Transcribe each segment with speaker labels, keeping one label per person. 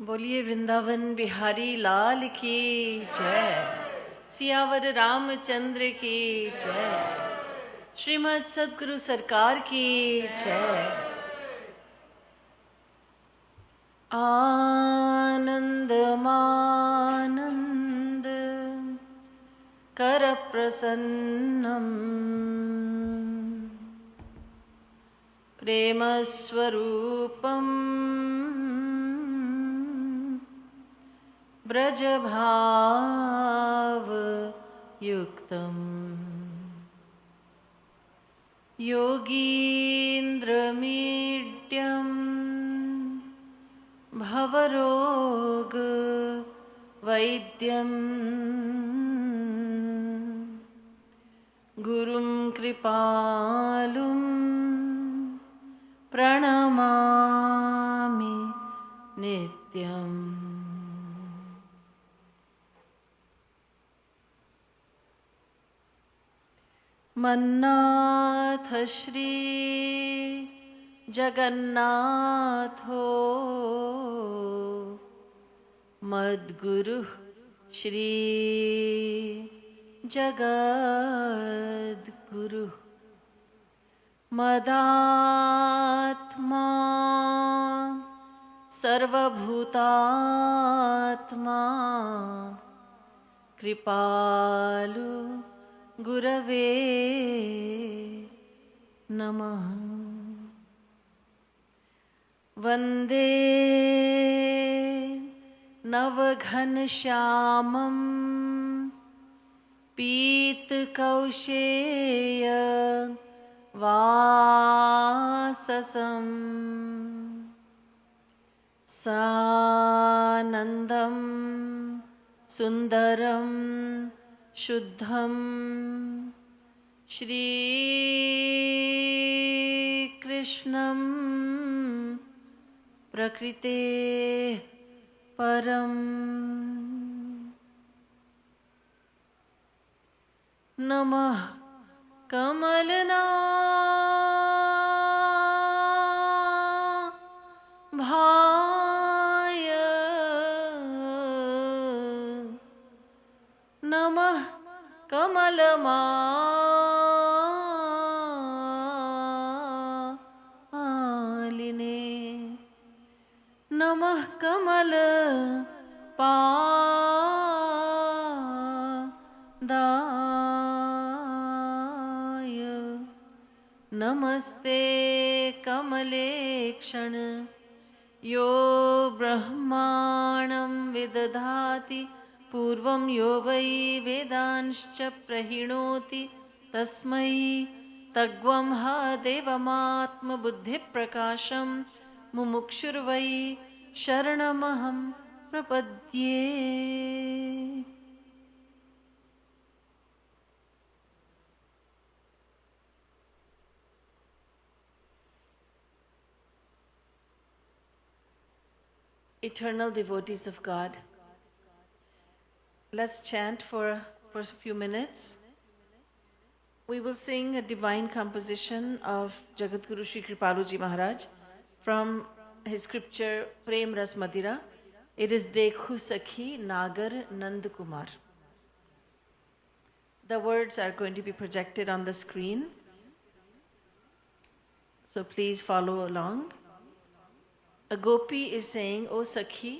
Speaker 1: बोलिए वृंदावन बिहारी लाल की जय। सियावर रामचंद्र की जय। श्रीमद् सद्गुरु सरकार की जय। आनंद मानंद कर प्रसन्नम प्रेम स्वरूपम ब्रजभाव युक्तम् योगीन्द्रमीड्यं भवरोग वैद्यं गुरुं कृपालुं प्रणमामि नित्यम्। मन्नाथ श्री जगन्नाथो मद्गुरु श्री जगद्गुरु मदात्मा सर्वभूतात्मा कृपालु गुरवे नमः। वन्दे नवघनश्यामं पीतकौशेय वाससं सानन्दं सुन्दरं शुद्धं श्रीकृष्णं प्रकृते परं नमः कमलना भाय नमः कमलमालिने नमः कमलपादाय नमस्ते कमलेक्षण यो ब्रह्माणं विदधाति पूर्वं यो वै वेदांश्च प्रहिणोति तस्मै तग्वं ह देवमात्मबुद्धिप्रकाशं मुमुक्षुर्वै शरणमहं प्रपद्ये। Eternal devotees of God, let's chant for a few minutes. We will sing a divine composition of Jagadguru Shri Kripalu Ji Maharaj from his scripture Prem Ras Madira. It is Dekhu Sakhi Nagar Nand Kumar. The words are going to be projected on the screen, so please follow along. A gopi is saying, "O Sakhi,"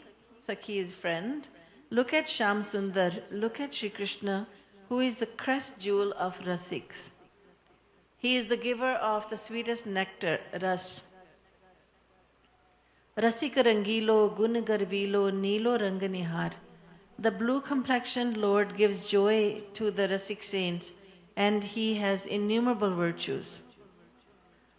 Speaker 1: Sakhi is friend, "look at Shyam Sundar, look at Shri Krishna, who is the crest jewel of Rasiks. He is the giver of the sweetest nectar, Ras. Rasika Rangilo, Gun Garvilo, Nilo Ranganihar. The blue complexioned Lord gives joy to the Rasik saints, and he has innumerable virtues.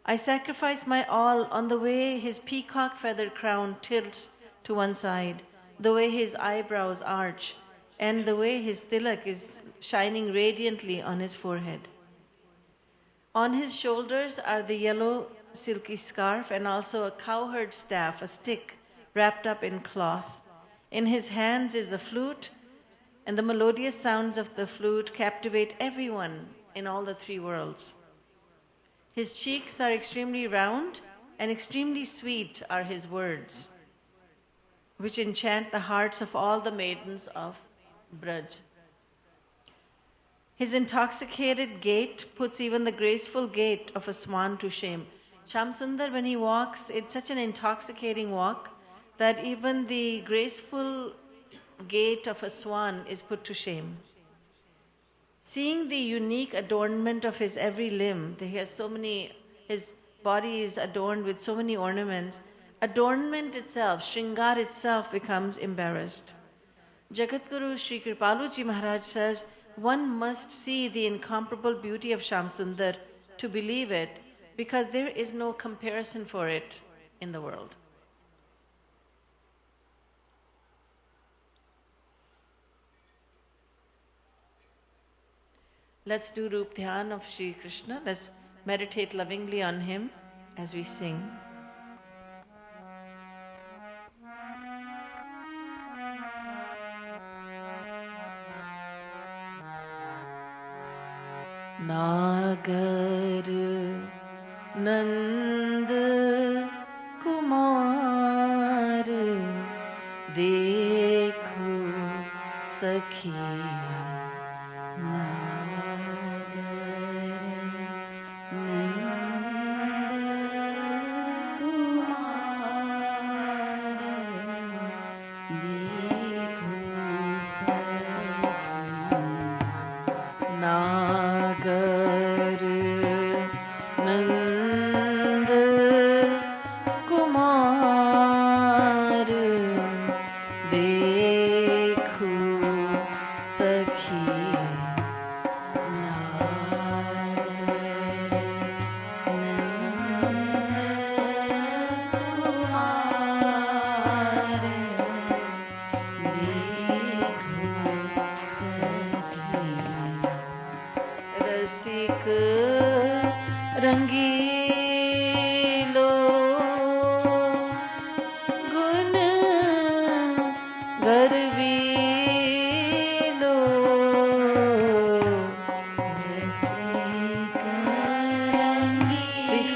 Speaker 1: I sacrifice my all on the way his peacock feather crown tilts to one side, the way his eyebrows arch, and the way his tilak is shining radiantly on his forehead. On his shoulders are the yellow silky scarf and also a cowherd staff, a stick wrapped up in cloth. In his hands is the flute, and the melodious sounds of the flute captivate everyone in all the three worlds. His cheeks are extremely round, and extremely sweet are his words. which enchant the hearts of all the maidens of Braj. His intoxicated gait puts even the graceful gait of a swan to shame. Shamsundar, when he walks, it's such an intoxicating walk that even the graceful gait of a swan is put to shame. Seeing the unique adornment of his every limb, his body is adorned with so many ornaments, adornment itself, Shringar itself becomes embarrassed. Jagatguru Shri Kripalu Ji Maharaj says, one must see the incomparable beauty of Shamsundar to believe it, because there is no comparison for it in the world. Let's do Roop Dhyan of Shri Krishna. Let's meditate lovingly on him as we sing. Nagar Nand Kumar Dekho Sakhi.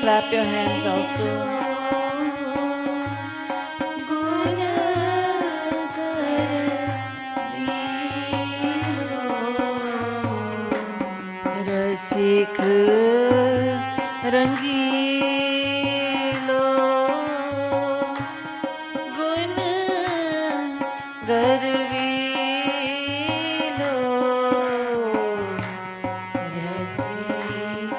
Speaker 1: Clap your hands also. Rasik rangilo gun garvilo rasik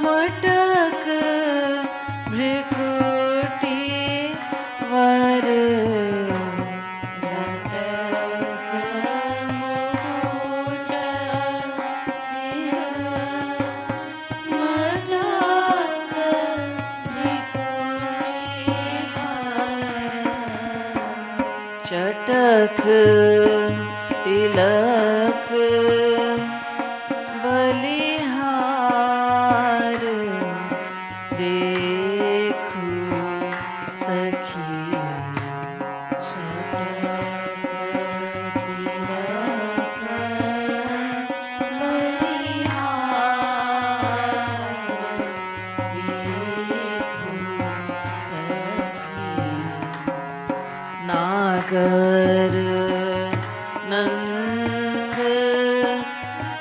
Speaker 1: मटक भ्रिकुटी तिलक तिलक बलिहार देखो सखी नागर नंद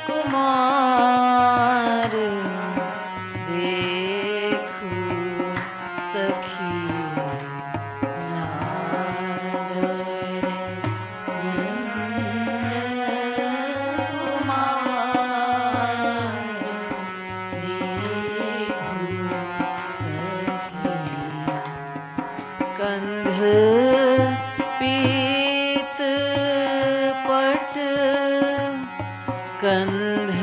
Speaker 1: कुमार देखो सखी नागर नंद कुमार देखो सखी कंध पीत पट कंध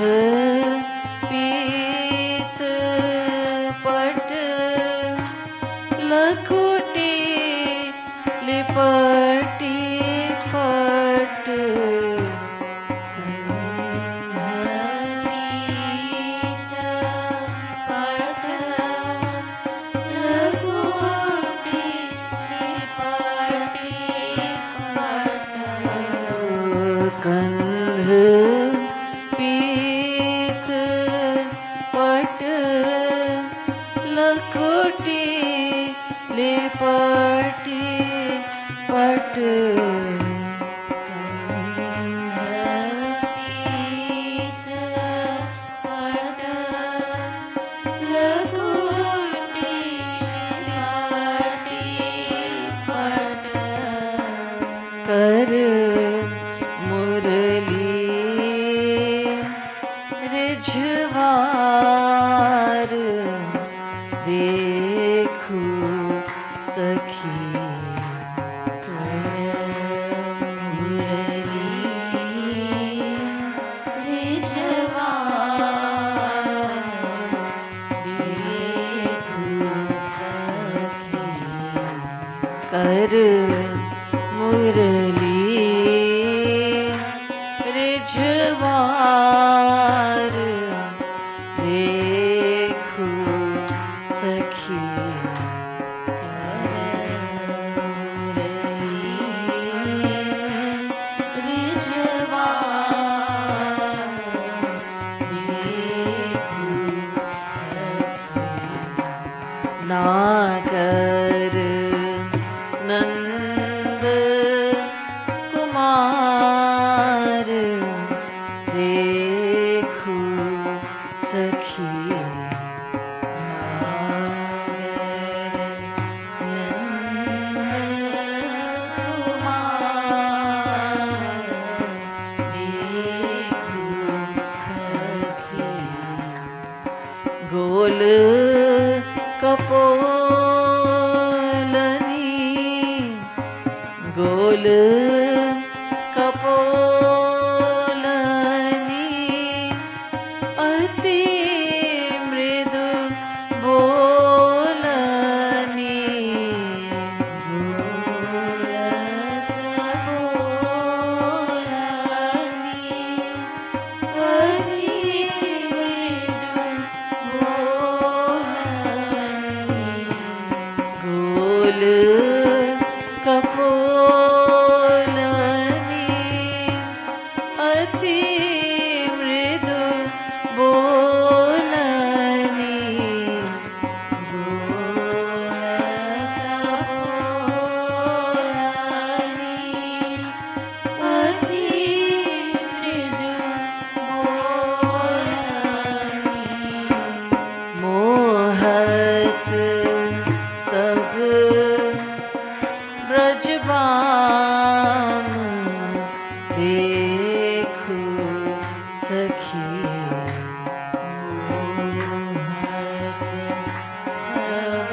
Speaker 1: पीत पट लकुटी लिपटी पट कंध पीत पट लकुटी लिपटी पट कर मुरली रिझवार देखो सखी मुरली रिझवार देखो सखी कर मुरली रिझवार देखो सखी नागर नंद कुमार देखो सखी नागर नंद कुमार देखो सखी गोल कपोलनी गोल कपोलनी अति मृदु बोलनी गोल कपोलनी अति मृदु बोलनी गोल कपोलनी अति मृदु बोलनी अति मृदु बोलनी मोहत सब ब्रजबाम देखो सखी मोहत सब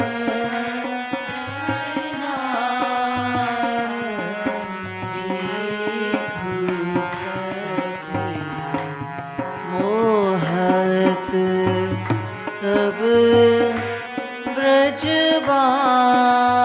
Speaker 1: ब्रजबाम देखो सखी मोहत सब ब्रजबाम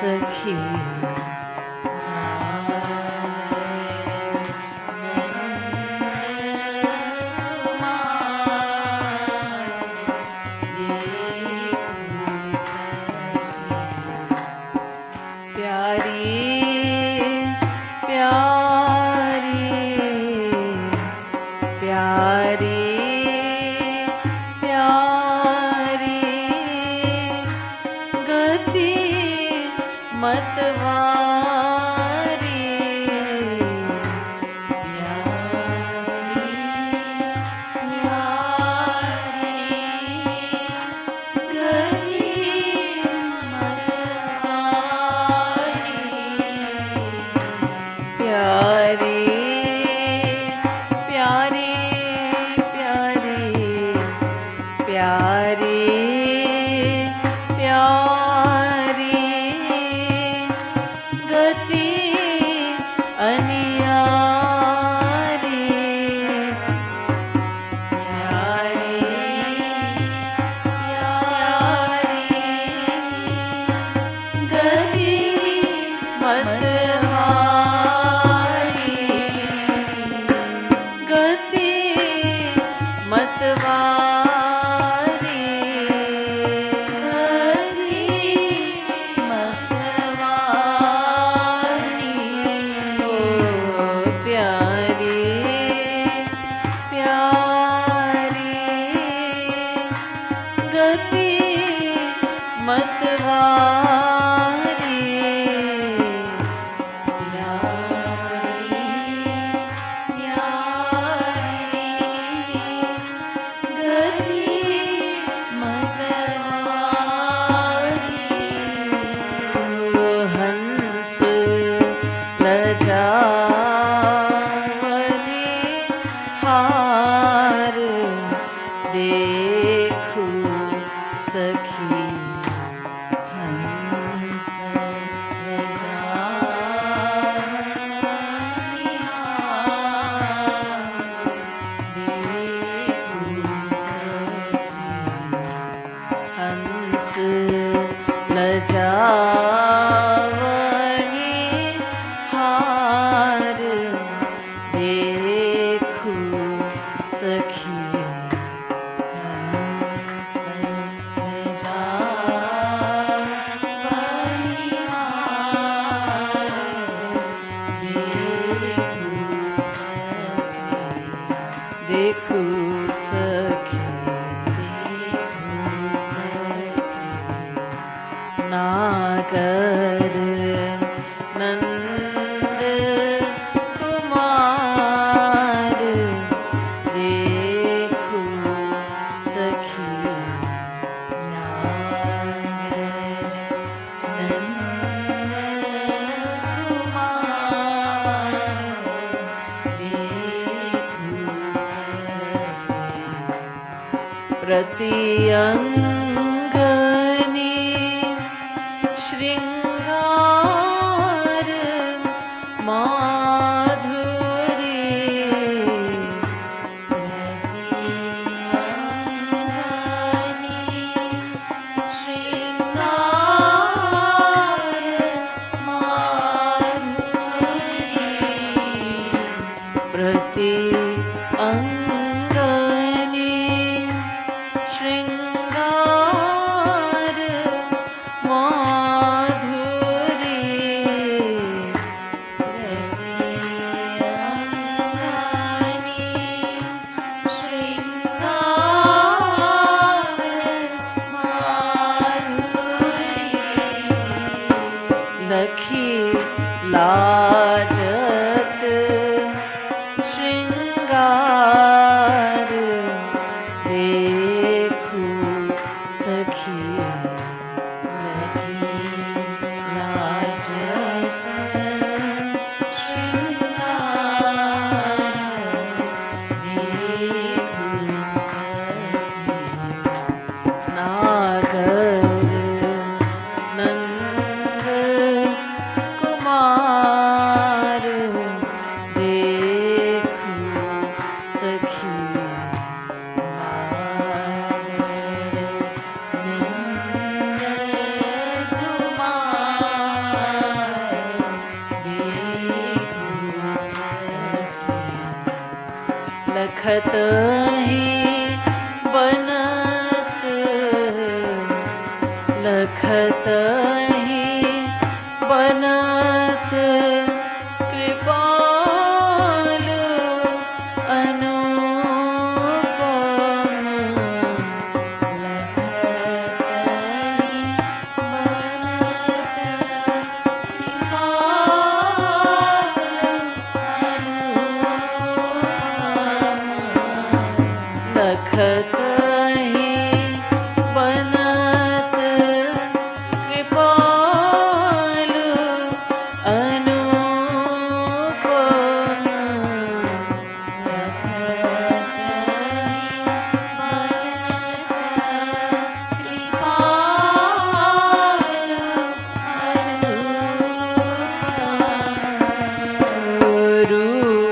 Speaker 1: सखी
Speaker 2: कुमार
Speaker 1: लखत ही बनत, लखत ही बनत, कृपालु अनुपम, लखत ही बनत, कृपालु अनुपम, लखत ही बनत, कृपालु अनुपम, रूप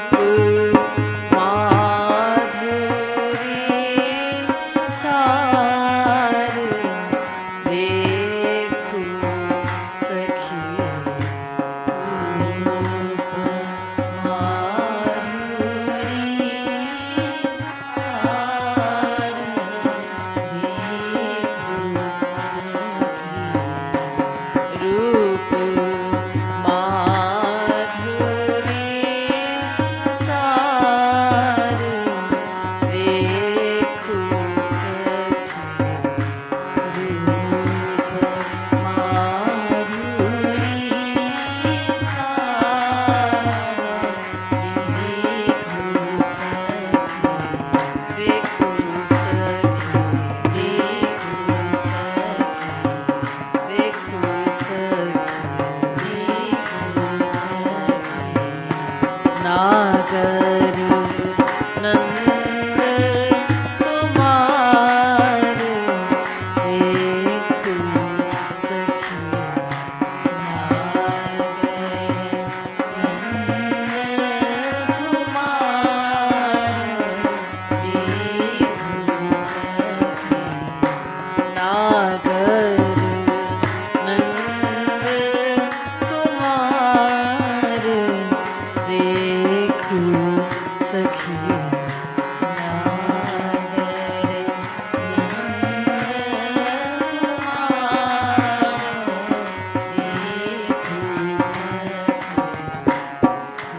Speaker 1: सार देखो सखी, रूप माधुरी सार देखो सखी, रूप माधुरी सार देखो नागर नंद कुमार देखो सखी,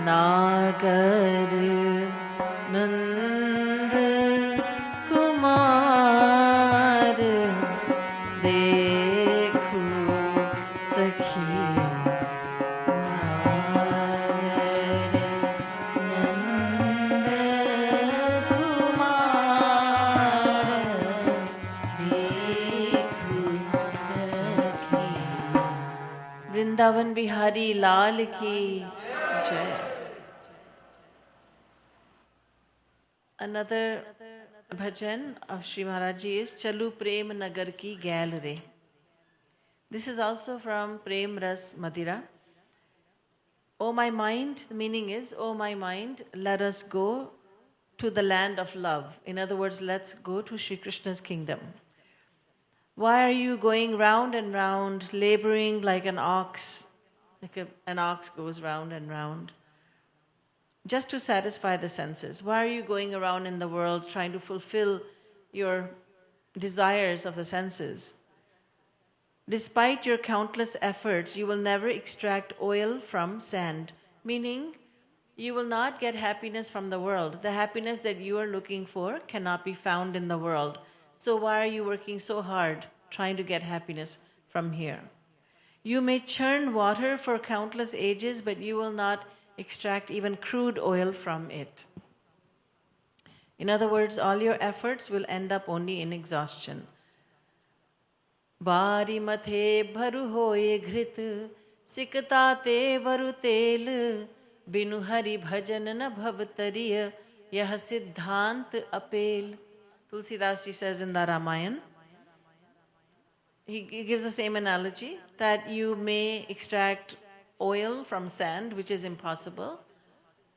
Speaker 1: नागर नंद कुमार देखो सखी, नागर नंद कुमार देखो सखी, वृंदावन बिहारी लाल की जय. Another bhajan of Shri Maharaj is Chalu Prem Nagar Ki Gail Re. This is also from Prem Ras Madira. O my mind, the meaning is, O my mind, let us go to the land of love. In other words, let's go to Shri Krishna's kingdom. Why are you going round and round, laboring like an ox, an ox goes round and round, just to satisfy the senses? Why are you going around in the world trying to fulfill your desires of the senses? Despite your countless efforts, you will never extract oil from sand, meaning you will not get happiness from the world. The happiness that you are looking for cannot be found in the world. So why are you working so hard trying to get happiness from here? You may churn water for countless ages, but you will not extract even crude oil from it. In other words, all your efforts will end up only in exhaustion. Bari mathe bharu hoye घृत सिकता ते वरु तेल बिनु हरि भजन न भवतरिय यह सिद्धांत अपेल. Tulsidas ji says in the Ramayana, he gives the same analogy that you may extract oil from sand, which is impossible,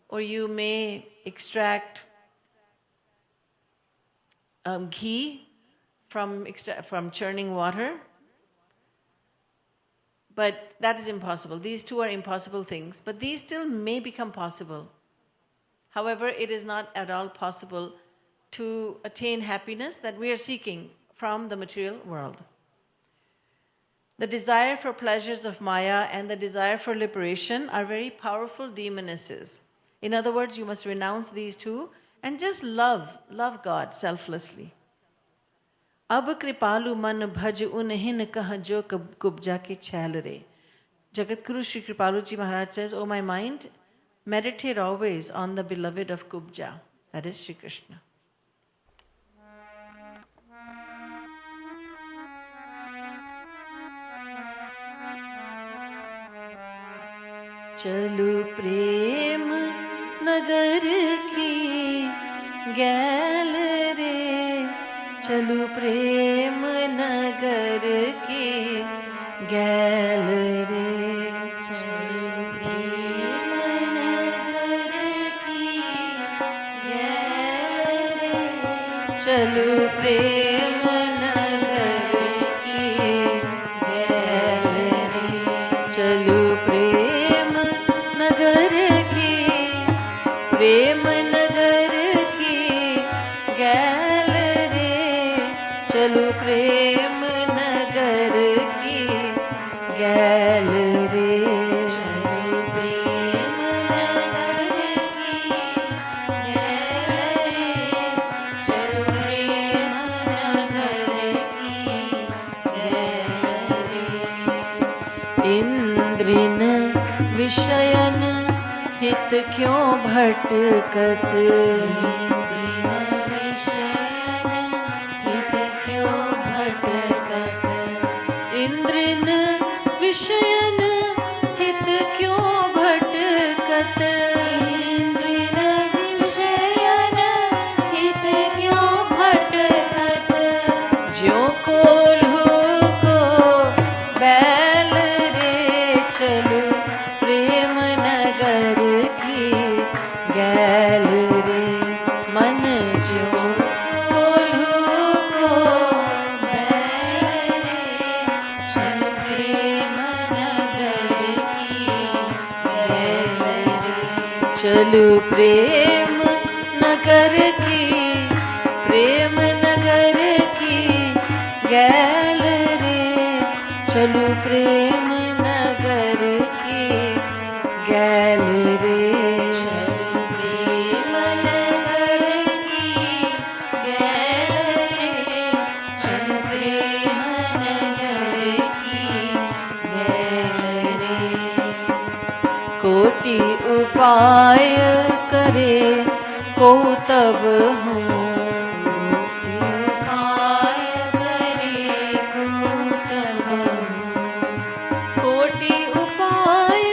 Speaker 1: or you may extract ghee from churning water, but that is impossible. These two are impossible things, but these still may become possible. However, it is not at all possible to attain happiness that we are seeking from the material world. The desire for pleasures of Maya and the desire for liberation are very powerful demonesses. In other words, you must renounce these two and just love God selflessly. Ab Kripalu man bhaj unhin kah jo kubja ke chhel re. Jagatguru Shri Kripalu Ji Maharaj says, "O my mind, meditate always on the beloved of Kubja," that is Shri Krishna. Chalu prem nagar ki gail re, chalu prem nagar ki gail re, chalu prem nagar ki gail re, chalu prem nagar ki gail re, chalu prem nagar ki Prem Nagar की गैल रे, चलो प्रेम नगर की गैल रे, चलो प्रेम नगर की गैल रे, चलो प्रेम नगर की गैल रे। इंद्रिन विषयन हित क्यों भटकत, इंद्रिन विषयन हित क्यों भटकत, इंद्रिन विषयन हित क्यों भटकत, इंद्रिन विषयन हित क्यों भटकत, ज्यों कोल्हू को बैल रे, चलो प्रेम नगर गैल रे, मन जो कोल्हू को बैल रे, चल प्रेम नगर की गैल रे, चल प्रेम नगर की, प्रेम नगर की गैल रे, चलो प्रेम नगर की गैल रे, कोटि उपाय करे को तब हूँ, उपाय करे को तब हूँ, कोटि उपाय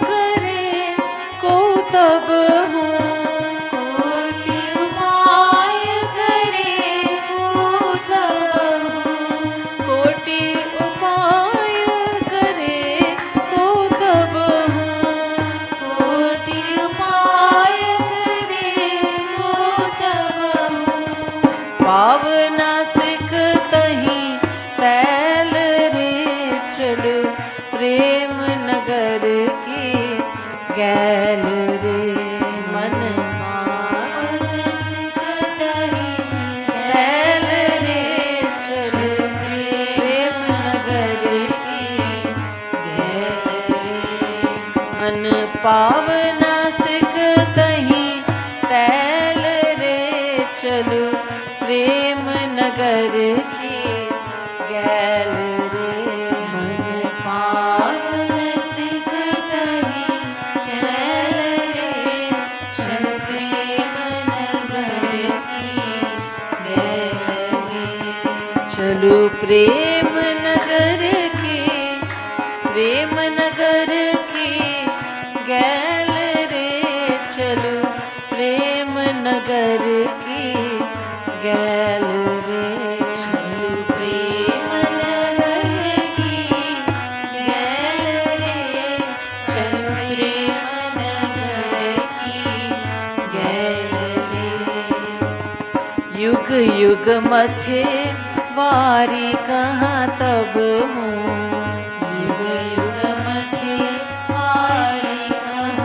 Speaker 1: करे को तब हूँ, कोटि उपाय करे को तब हूँ, कोटि उपाय पावना सिख तहीं तैल रे, चलो प्रेम नगर की गैल रे, मन पावना सिख तहीं तैल रे, चलो प्रेम नगर की गैल रे, मन पावना सिख तहीं तैल रे, चलो प्रेम नगर की गैल रे, मन पावन सिख तहीं गैल रे, चल प्रेम नगर की गैल रे, चलो प्रेम नगर की, प्रेम नगर की गैल रे, चलो प्रेम नगर की गैल रे, चलो प्रेम नगर की गैल रे, चलो प्रेम नगर की गैल रे। युग युग मथे वारी कहाँ तब हूँ, युग युग मथे वारी कहाँ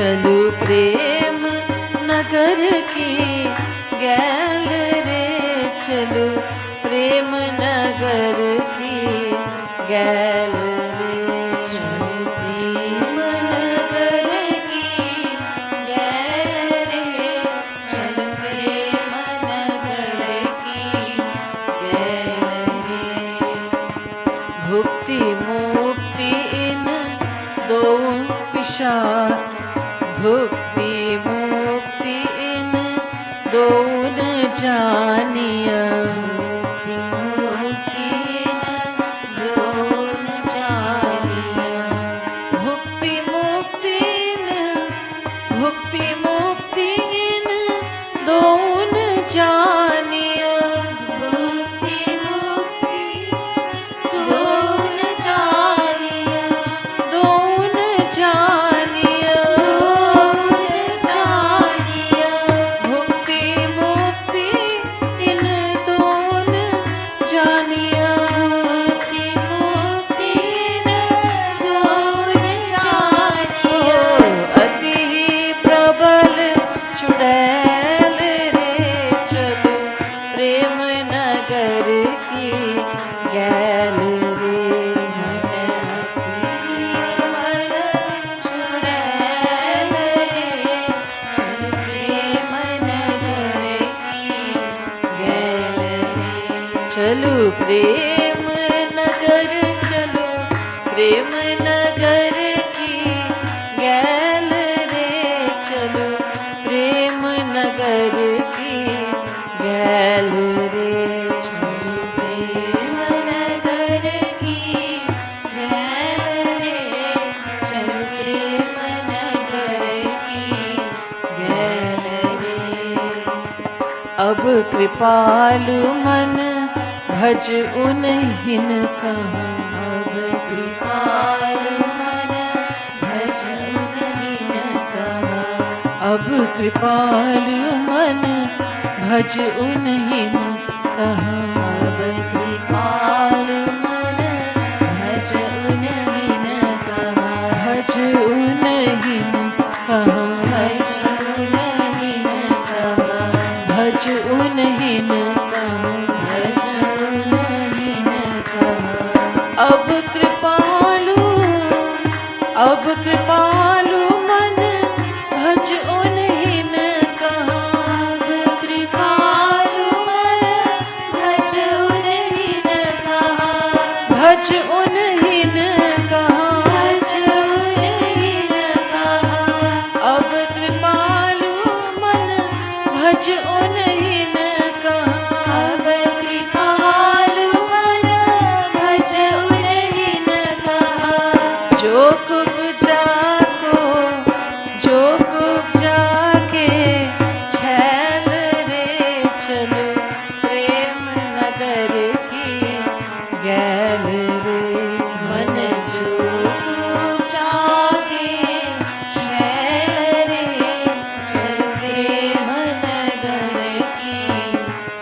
Speaker 1: चलू प्रेम नगर की गैल रे, चलू प्रेम नगर की गैल रे, चलू प्रेम नगर की गैल रे, चलू प्रेम नगर की गैल रे। भुक्ति मुक्ति इन दो विशाल, भुक्ति मुक्ति इन दोन जानिया, भुक्ति मुक्ति इन दोन जानिया, भुक्ति मुक्ति इन, भुक्ति मुक्ति इन दोन जानिया, भुक्ति मुक्ति दोन जानिया, दोन जानिया, भुक्ति मुक्ति इन दोन जानिया, भुक्ति मुक्ति इन दोन जानिया। अति प्रबल चुड़ैल रे, चलो प्रेम नगर की गैल रे, अति प्रबल चुड़ैल रे, चलो प्रेम नगर की गैल रे, चलो प्रेम नगर, चलो प्रेम नगर की गैल रे, चलो प्रेम नगर की गैल रे, चलो प्रेम नगर की गैल रे, चलो प्रेम नगर की गैल रे। अब कृपालु मन भज उन्हिन कहाँ, अब कृपालु मन भज उन्हिन कहाँ, अब कृपालु मन भज उन्हिन कहाँ, अब कृपालु मन भज उन्हिन कहाँ, भज उन्हिन कहाँ, भज उन्हिन कहाँ, भज उन्हिन कहाँ, भज उन्हिन कहाँ। अब कृपालु, अब कृपालु मन भज उन्हिन कहाँ, अब कृपालु मन भज उन्हिन कहाँ, भज उन्हिन कहाँ, भज उन्हिन कहाँ। अब कृपालु मन भज उन्हिन कहाँ, अब कृपालु मन भज उन्हिन कहाँ। जो कुब्जा को, जो कुब्जा के छैल रे, चलो प्रेम नगर की गैल रे, मन जो कुब्जा के छैल रे, चलो प्रेम नगर की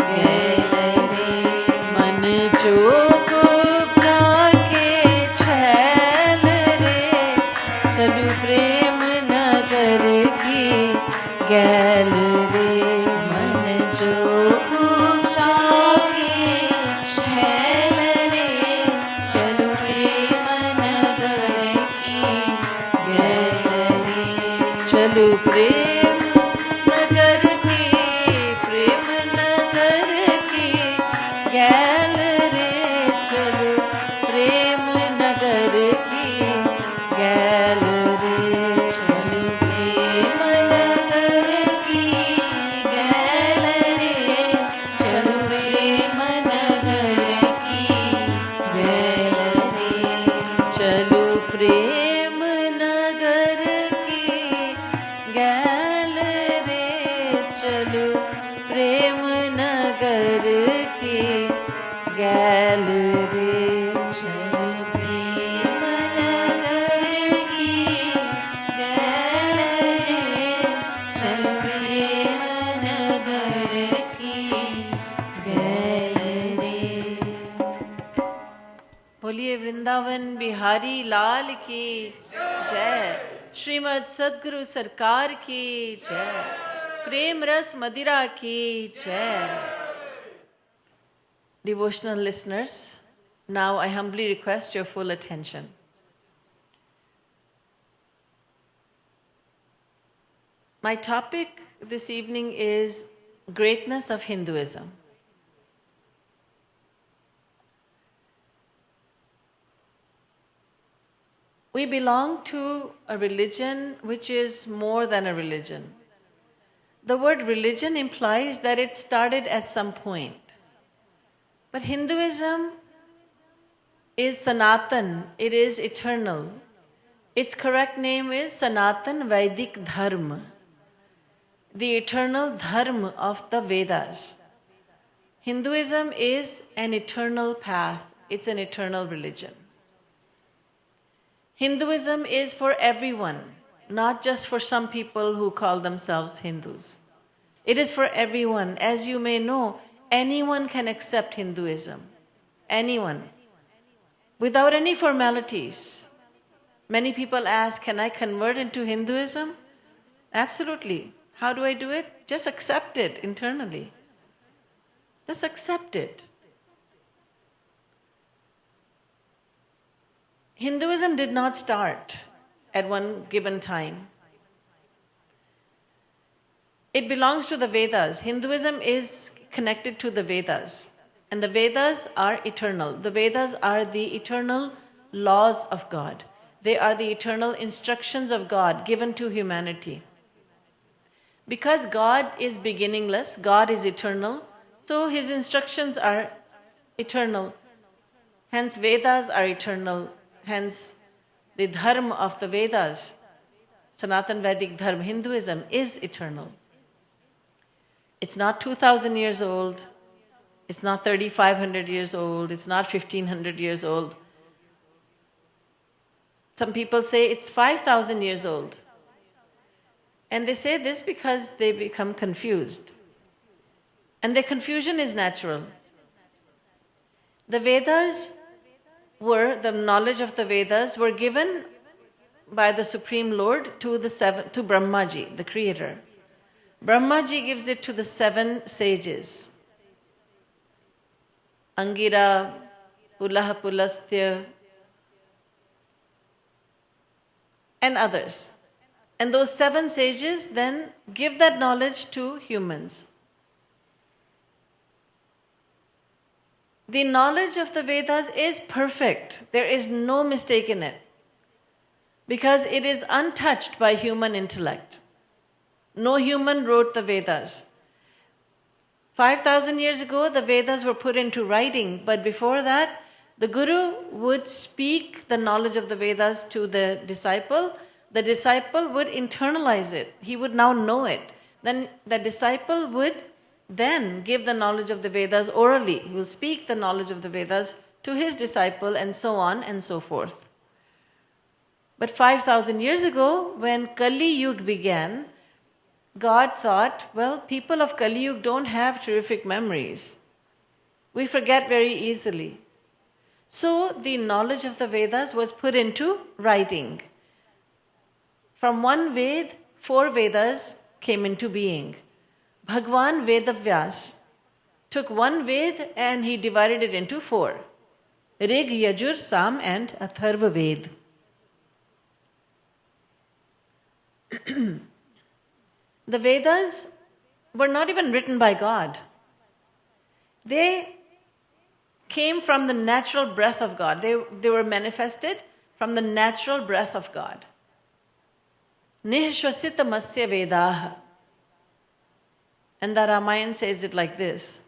Speaker 1: गैल रे, मन जो कुब्जा के छैल रे, चलो प्रेम नगर की गैल रे, मन जो कुब्जा के छैल रे, चलो प्रेम नगर की गैल रे, चलो प्रेम नगर की, प्रेम नगर की गैल रे, चलो प्रेम नगर की गैल रे, चलो प्रेम नगर की गैल रे, चलो प्रेम नगर की गैल रे, चलो प्रेम नगर की गैल श्रीमद् सद्गुरु सरकार की जय. प्रेम रस मदिरा की जय. Devotional listeners, now I humbly request your full attention. My topic this evening is greatness of Hinduism. We belong to a religion which is more than a religion. The word religion implies that it started at some point. But Hinduism is Sanatan, it is eternal. Its correct name is Sanatan Vedic Dharma, the eternal Dharma of the Vedas. Hinduism is an eternal path, it's an eternal religion. Hinduism is for everyone, not just for some people who call themselves Hindus. It is for everyone. As you may know, anyone can accept Hinduism. Anyone. Without any formalities. Many people ask, can I convert into Hinduism? Absolutely. How do I do it? Just accept it internally. Just accept it. Hinduism did not start at one given time. It belongs to the Vedas. Hinduism is connected to the Vedas. And the Vedas are eternal. The Vedas are the eternal laws of God. They are the eternal instructions of God given to humanity. Because God is beginningless, God is eternal, so His instructions are eternal. Hence Vedas are eternal. Hence, the Dharma of the Vedas, Sanatana Vedic Dharma, Hinduism, is eternal. It's not 2,000 years old. It's not 3,500 years old. It's not 1,500 years old. Some people say it's 5,000 years old. And they say this because they become confused. And their confusion is natural. The Vedas the knowledge of the Vedas were given by the Supreme Lord to Brahmaji, the creator. Brahmaji gives it to the 7 sages. Angira, Pulaha Pulastya, and others. And those 7 sages then give that knowledge to humans. The knowledge of the Vedas is perfect. There is no mistake in it. Because it is untouched by human intellect. No human wrote the Vedas. 5,000 years ago, the Vedas were put into writing. But before that, the Guru would speak the knowledge of the Vedas to the disciple. The disciple would internalize it. He would now know it. Then the disciple would then give the knowledge of the Vedas orally. He will speak the knowledge of the Vedas to his disciple and so on and so forth. But 5,000 years ago, when Kali Yuga began, God thought, well, people of Kali Yuga don't have terrific memories. We forget very easily. So the knowledge of the Vedas was put into writing. From one Ved, 4 Vedas came into being. Bhagwan Vedavyas took one Ved and he divided it into 4. Rig, Yajur, Sam and Atharva Ved. The Vedas were not even written by God. They came from the natural breath of God. They were manifested from the natural breath of God. Nihshvasita masya Vedaha. And the Ramayana says it like this.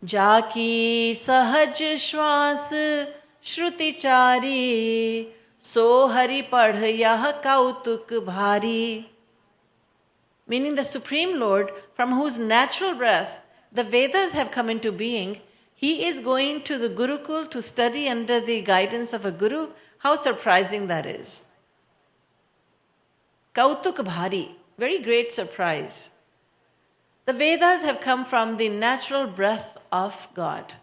Speaker 1: Jaki sahaj shwas shruti chari so hari padh yah kautuk bhari. Meaning the Supreme Lord, from whose natural breath the Vedas have come into being, He is going to the Gurukul to study under the guidance of a Guru. How surprising that is. Kautuk bhari, very great surprise. The Vedas have come from the natural breath of God.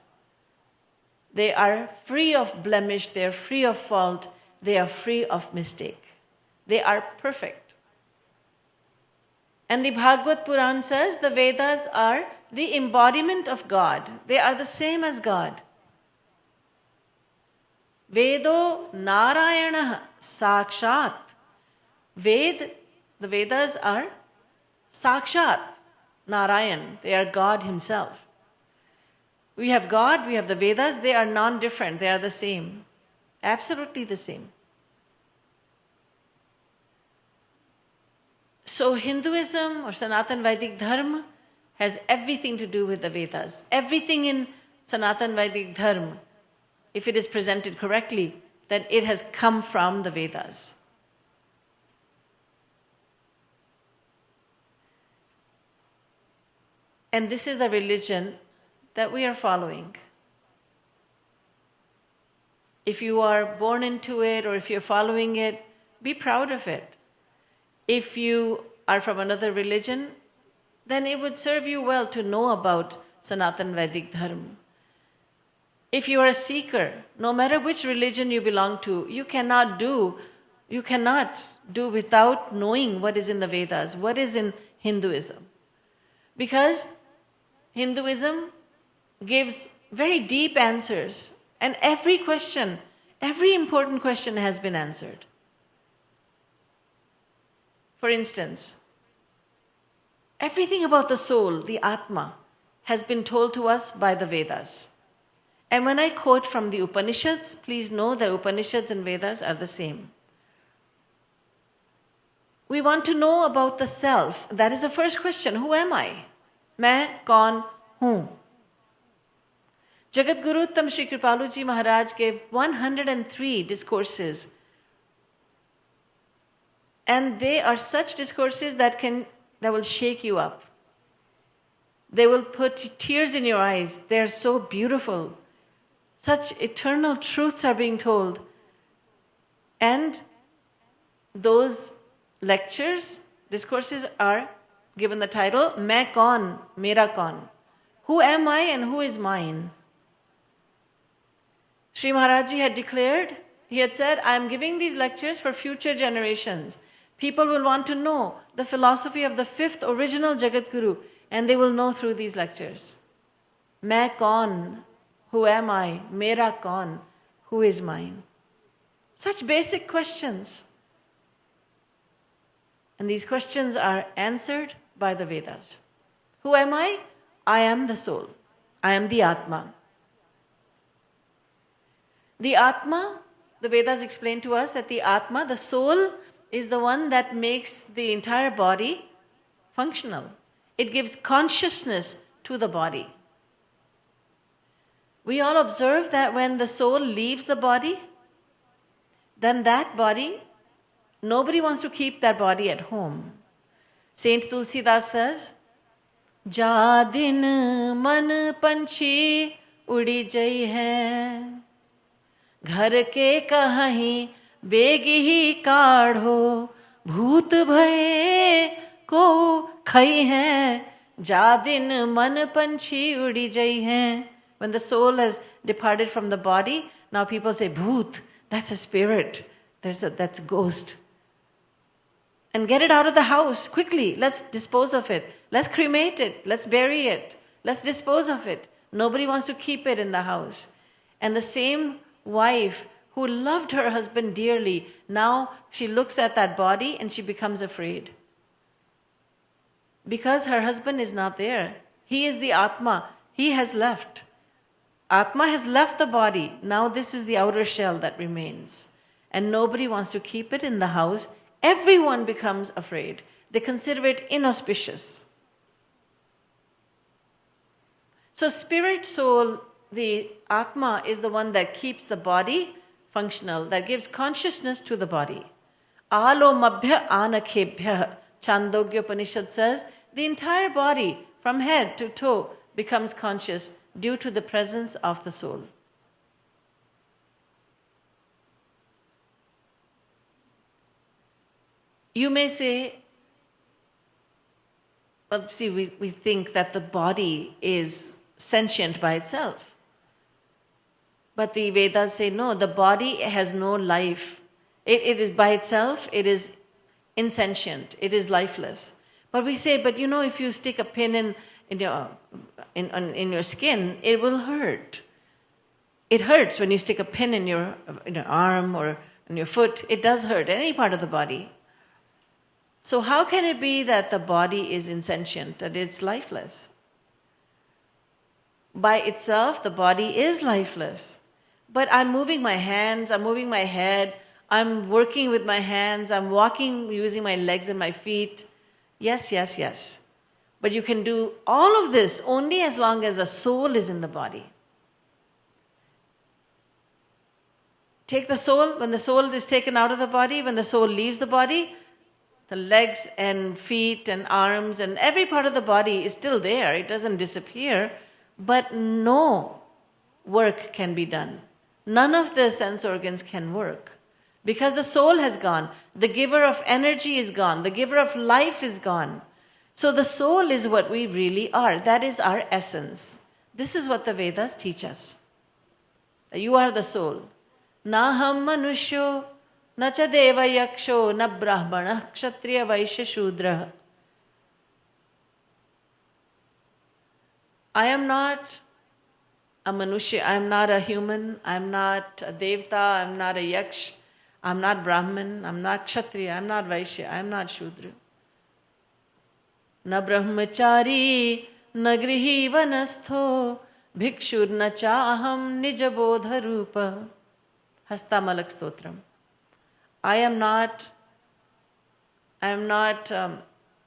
Speaker 1: They are free of blemish, they are free of fault, they are free of mistake. They are perfect. And the Bhagavad Puran says the Vedas are the embodiment of God. They are the same as God. Vedo Narayana Sakshat. The Vedas are Sakshat, Narayan. They are God Himself. We have God, we have the Vedas. They are non-different. They are the same. Absolutely the same. So Hinduism or Sanatana Vedic Dharma has everything to do with the Vedas. Everything in Sanatana Vedic Dharma, if it is presented correctly, then it has come from the Vedas. And this is the religion that we are following. If you are born into it or if you're following it, be proud of it. If you are from another religion, then it would serve you well to know about Sanatana Vedic Dharma. If you are a seeker, no matter which religion you belong to, you cannot do without knowing what is in the Vedas, what is in Hinduism. Because Hinduism gives very deep answers, and every important question has been answered. For instance, everything about the soul, the Atma, has been told to us by the Vedas. And when I quote from the Upanishads, please know that Upanishads and Vedas are the same. We want to know about the self. That is the first question. Who am I? Main kaun hoon? Jagat Guru Uttam Shri Kripalu Ji Maharaj gave 103 discourses. And they are such discourses that will shake you up. They will put tears in your eyes. They are so beautiful. Such eternal truths are being told. And those discourses are given the title, Main Kaun, Mera Kaun. Who am I and who is mine? Shri Maharaj Ji had declared, he had said, I am giving these lectures for future generations. People will want to know the philosophy of the fifth original Jagat Guru, and they will know through these lectures. Main kaun, who am I? Mera kaun, who is mine? Such basic questions. And these questions are answered by the Vedas. Who am I? I am the soul. I am the Atma. The Atma, the Vedas explain to us that the Atma, the soul, is the one that makes the entire body functional. It gives consciousness to the body. We all observe that when the soul leaves the body, then that body, nobody wants to keep that body at home. Saint Tulsidas says, Ja din man panchi udi jai hai, घर के कहीं bag ही काढ़ो, भूत भये को खई है, जा दिन मन पंछी उड़ी जई है. When the soul has departed from the body, now people say, Bhoot, that's a spirit, that's a ghost. And get it out of the house quickly. Let's dispose of it. Let's cremate it. Let's bury it. Let's dispose of it. Nobody wants to keep it in the house. And the same wife who loved her husband dearly, now she looks at that body and she becomes afraid. Because her husband is not there. He is the Atma. He has left. Atma has left the body. Now this is the outer shell that remains. And nobody wants to keep it in the house. Everyone becomes afraid. They consider it inauspicious. So spirit, soul, the Atma is the one that keeps the body functional, that gives consciousness to the body. Alo mabhya anakhebhya, Chandogya Upanishad says, the entire body from head to toe becomes conscious due to the presence of the soul. You may say, well, see, we think that the body is sentient by itself. But the Vedas say, no, the body has no life. It is by itself, it is insentient, it is lifeless. But we say, but if you stick a pin in your skin, it will hurt. It hurts when you stick a pin in your arm or in your foot. It does hurt, any part of the body. So how can it be that the body is insentient, that it's lifeless? By itself, the body is lifeless. But I'm moving my hands, I'm moving my head, I'm working with my hands, I'm walking using my legs and my feet. Yes, yes, yes. But you can do all of this only as long as the soul is in the body. Take the soul, when the soul is taken out of the body, when the soul leaves the body, the legs and feet and arms and every part of the body is still there. It doesn't disappear, but no work can be done. None of the sense organs can work because the soul has gone. The giver of energy is gone. The giver of life is gone. So the soul is what we really are. That is our essence. This is what the Vedas teach us. You are the soul. Naham manushyo, na cha deva yaksho, na brahmana, kshatriya, vaishya, shudra. I am not a manushya, I am not a human, I am not a devta, I am not a yaksh, I am not brahman, I am not kshatriya, I am not vaishya, I am not shudra. Na brahmachari, na grihi vanastho, bhikshur na chaham nijabodha rupa. Hastamalak stotram. I am not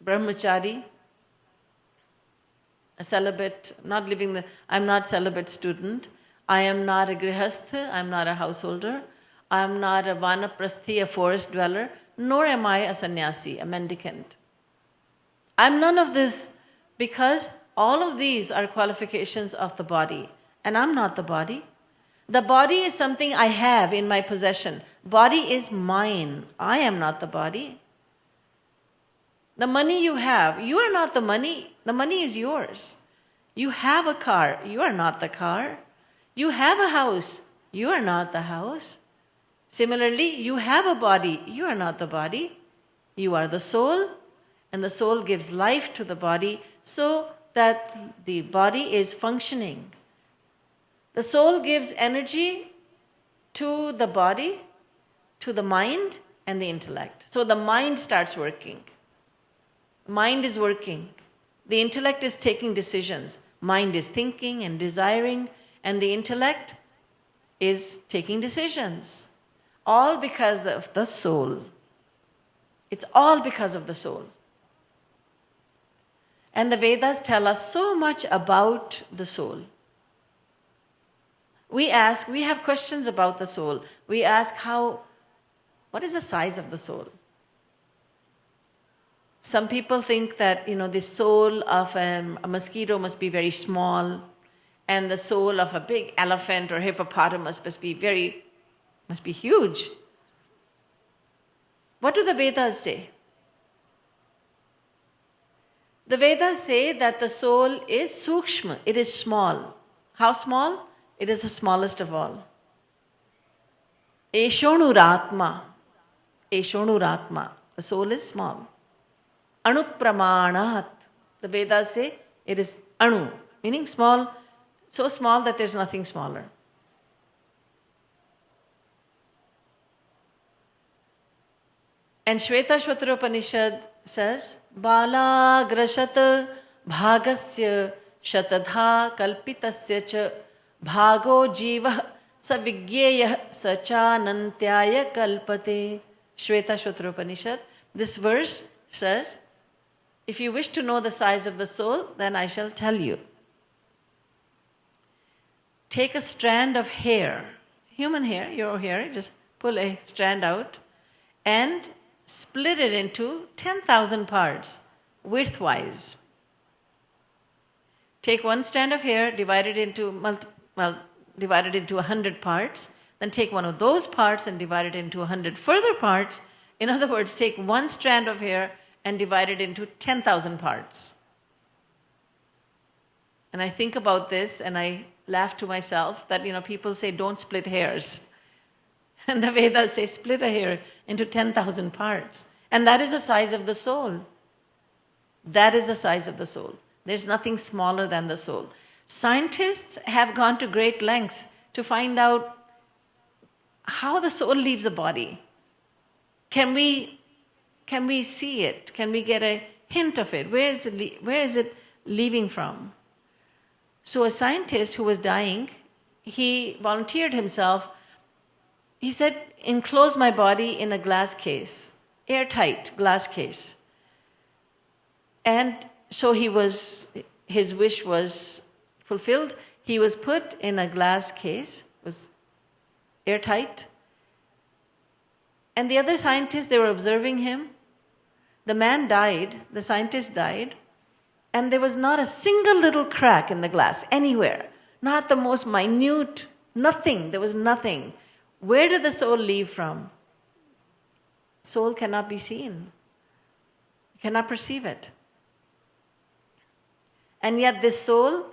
Speaker 1: brahmachari, a celibate, I'm not celibate student. I am not a grihastha, I am not a householder. I am not a vanaprasthi, a forest dweller, nor am I a sannyasi, a mendicant. I am none of this because all of these are qualifications of the body, and I'm not the body. The body is something I have in my possession. Body is mine. I am not the body. The money you have, you are not the money. The money is yours. You have a car. You are not the car. You have a house. You are not the house. Similarly, you have a body. You are not the body. You are the soul. And the soul gives life to the body so that the body is functioning. The soul gives energy to the body, to the mind, and the intellect. So the mind starts working. Mind is working. The intellect is taking decisions. Mind is thinking and desiring, and the intellect is taking decisions. All because of the soul. It's all because of the soul. And the Vedas tell us so much about the soul. We have questions about the soul. We ask what is the size of the soul? Some people think that, the soul of a mosquito must be very small, and the soul of a big elephant or hippopotamus must be huge. What do the Vedas say? The Vedas say that the soul is sukshma, it is small. How small? It is the smallest of all. Eshonuratma. Eshonuratma. The soul is small. Anupramanat. The Vedas say it is anu, meaning small, so small that there's nothing smaller. And Shvetashvatara says, Bala grashat bhagasya shatadha kalpitasya cha bhago jiva savigyeyah sachanantyaya kalpate. Shvetashvatara. This verse says, if you wish to know the size of the soul, then I shall tell you. Take a strand of hair, human hair, your hair, just pull a strand out and split it into 10,000 parts, widthwise. Take one strand of hair, divide it into 100 parts, then take one of those parts and divide it into 100 further parts. In other words, take one strand of hair and divide it into 10,000 parts. And I think about this and I laugh to myself that, people say don't split hairs. And the Vedas say split a hair into 10,000 parts. And that is the size of the soul. That is the size of the soul. There's nothing smaller than the soul. Scientists have gone to great lengths to find out how the soul leaves the body. Can we see it? Can we get a hint of it? Where is it leaving from? So a scientist who was dying, he volunteered himself. He said, enclose my body in a glass case, airtight glass case. And so his wish was fulfilled. He was put in a glass case, was airtight. And the other scientists, they were observing him. The man died, the scientist died, and there was not a single little crack in the glass anywhere. Not the most minute, nothing. There was nothing. Where did the soul leave from? Soul cannot be seen. You cannot perceive it. And yet this soul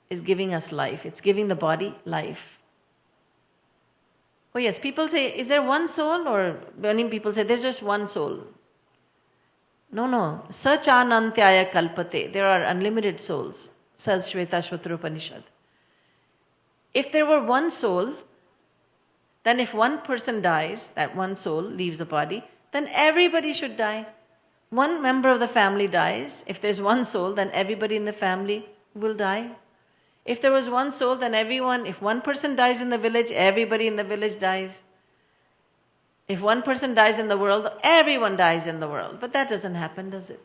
Speaker 1: is giving us life. It's giving the body life. Oh yes, people say, is there one soul? Or many people say, there's just one soul. No. Sachanantyaya kalpate. There are unlimited souls, says Shvetashvatara Upanishad. If there were one soul, then if one person dies, that one soul leaves the body, then everybody should die. One member of the family dies. If there's one soul, then everybody in the family will die. If there was one soul, then if one person dies in the village, everybody in the village dies. If one person dies in the world, everyone dies in the world. But that doesn't happen, does it?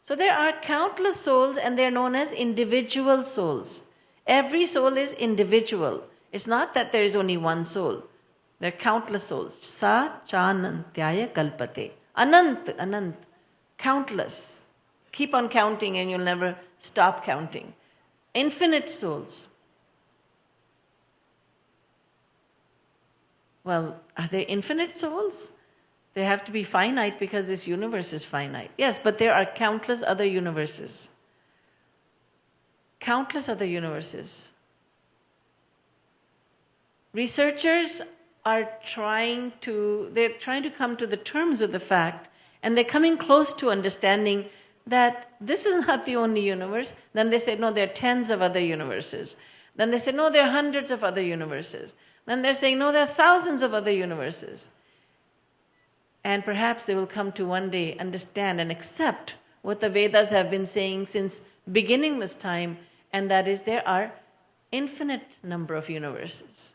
Speaker 1: So there are countless souls, and they're known as individual souls. Every soul is individual. It's not that there is only one soul. There are countless souls. Sa chanantyaya kalpate. Anant. Countless. Keep on counting and you'll never stop counting. Infinite souls. Well, are there infinite souls? They have to be finite because this universe is finite. Yes, but there are countless other universes. Countless other universes. Researchers are trying to come to the terms with the fact, and they're coming close to understanding that this is not the only universe. Then they say, no, there are tens of other universes. Then they say, no, there are hundreds of other universes. Then they're saying, no, there are thousands of other universes. And perhaps they will come to one day understand and accept what the Vedas have been saying since beginning this time, and that is there are infinite number of universes.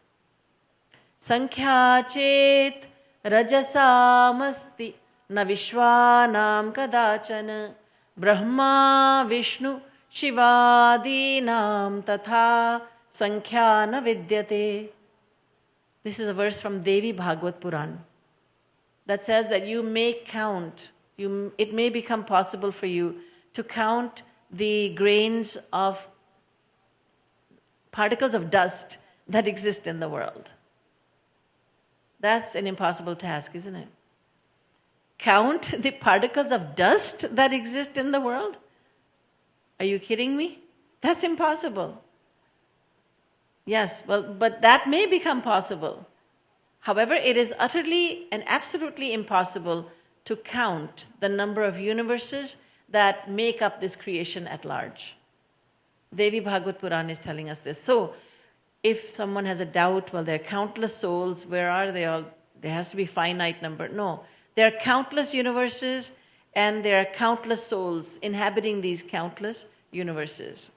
Speaker 1: Sankhya chet rajasamasti na vishwanam kadachana Brahma Vishnu Shivadinam tatha sankhya na vidyate. This is a verse from Devi Bhagavad Puran that says that you may count, it may become possible for you to count the grains of particles of dust that exist in the world. That's an impossible task, isn't it? Count the particles of dust that exist in the world? Are you kidding me? That's impossible. Yes, well, but that may become possible. However, it is utterly and absolutely impossible to count the number of universes that make up this creation at large. Devi Bhagavad Puran is telling us this. So, if someone has a doubt, well, there are countless souls, where are they all? There has to be finite number. No, there are countless universes, and there are countless souls inhabiting these countless universes.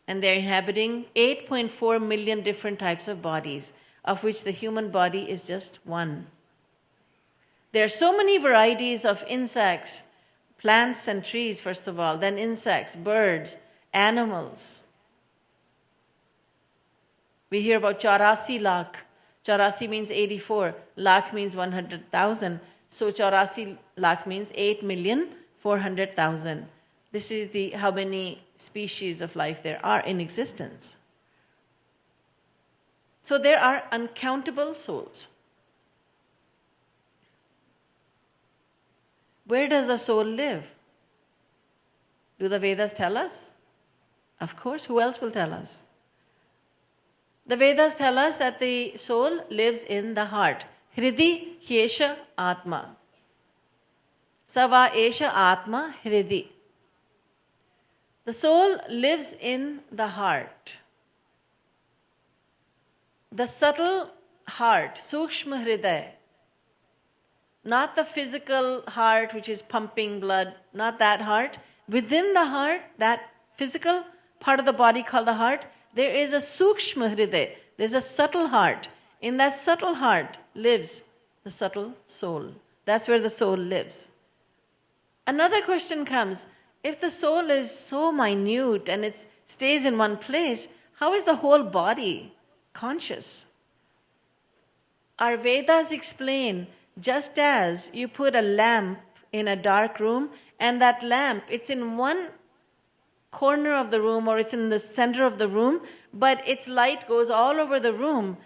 Speaker 1: And they're inhabiting 8.4 million different types of bodies, of which the human body is just one. There are so many varieties of insects, plants and trees, first of all, then insects, birds, animals. We hear about 84 lakh. 84 means 84. Lakh means 100,000. So 84 lakh means 8,400,000. This is how many species of life there are in existence. So there are uncountable souls. Where does a soul live? Do the Vedas tell us? Of course, who else will tell us? The Vedas tell us that the soul lives in the heart. Hridi Hyesha Atma. Sava Esha Atma Hridi. The soul lives in the heart. The subtle heart, Sukshma Hriday. Not the physical heart which is pumping blood, not that heart. Within the heart, that physical part of the body called the heart, there is a Sukshma Hriday. There's a subtle heart. In that subtle heart lives the subtle soul. That's where the soul lives. Another question comes, if the soul is so minute and it stays in one place, how is the whole body conscious? Our Vedas explain, just as you put a lamp in a dark room and that lamp, it's in one corner of the room or it's in the center of the room, but its light goes all over the room,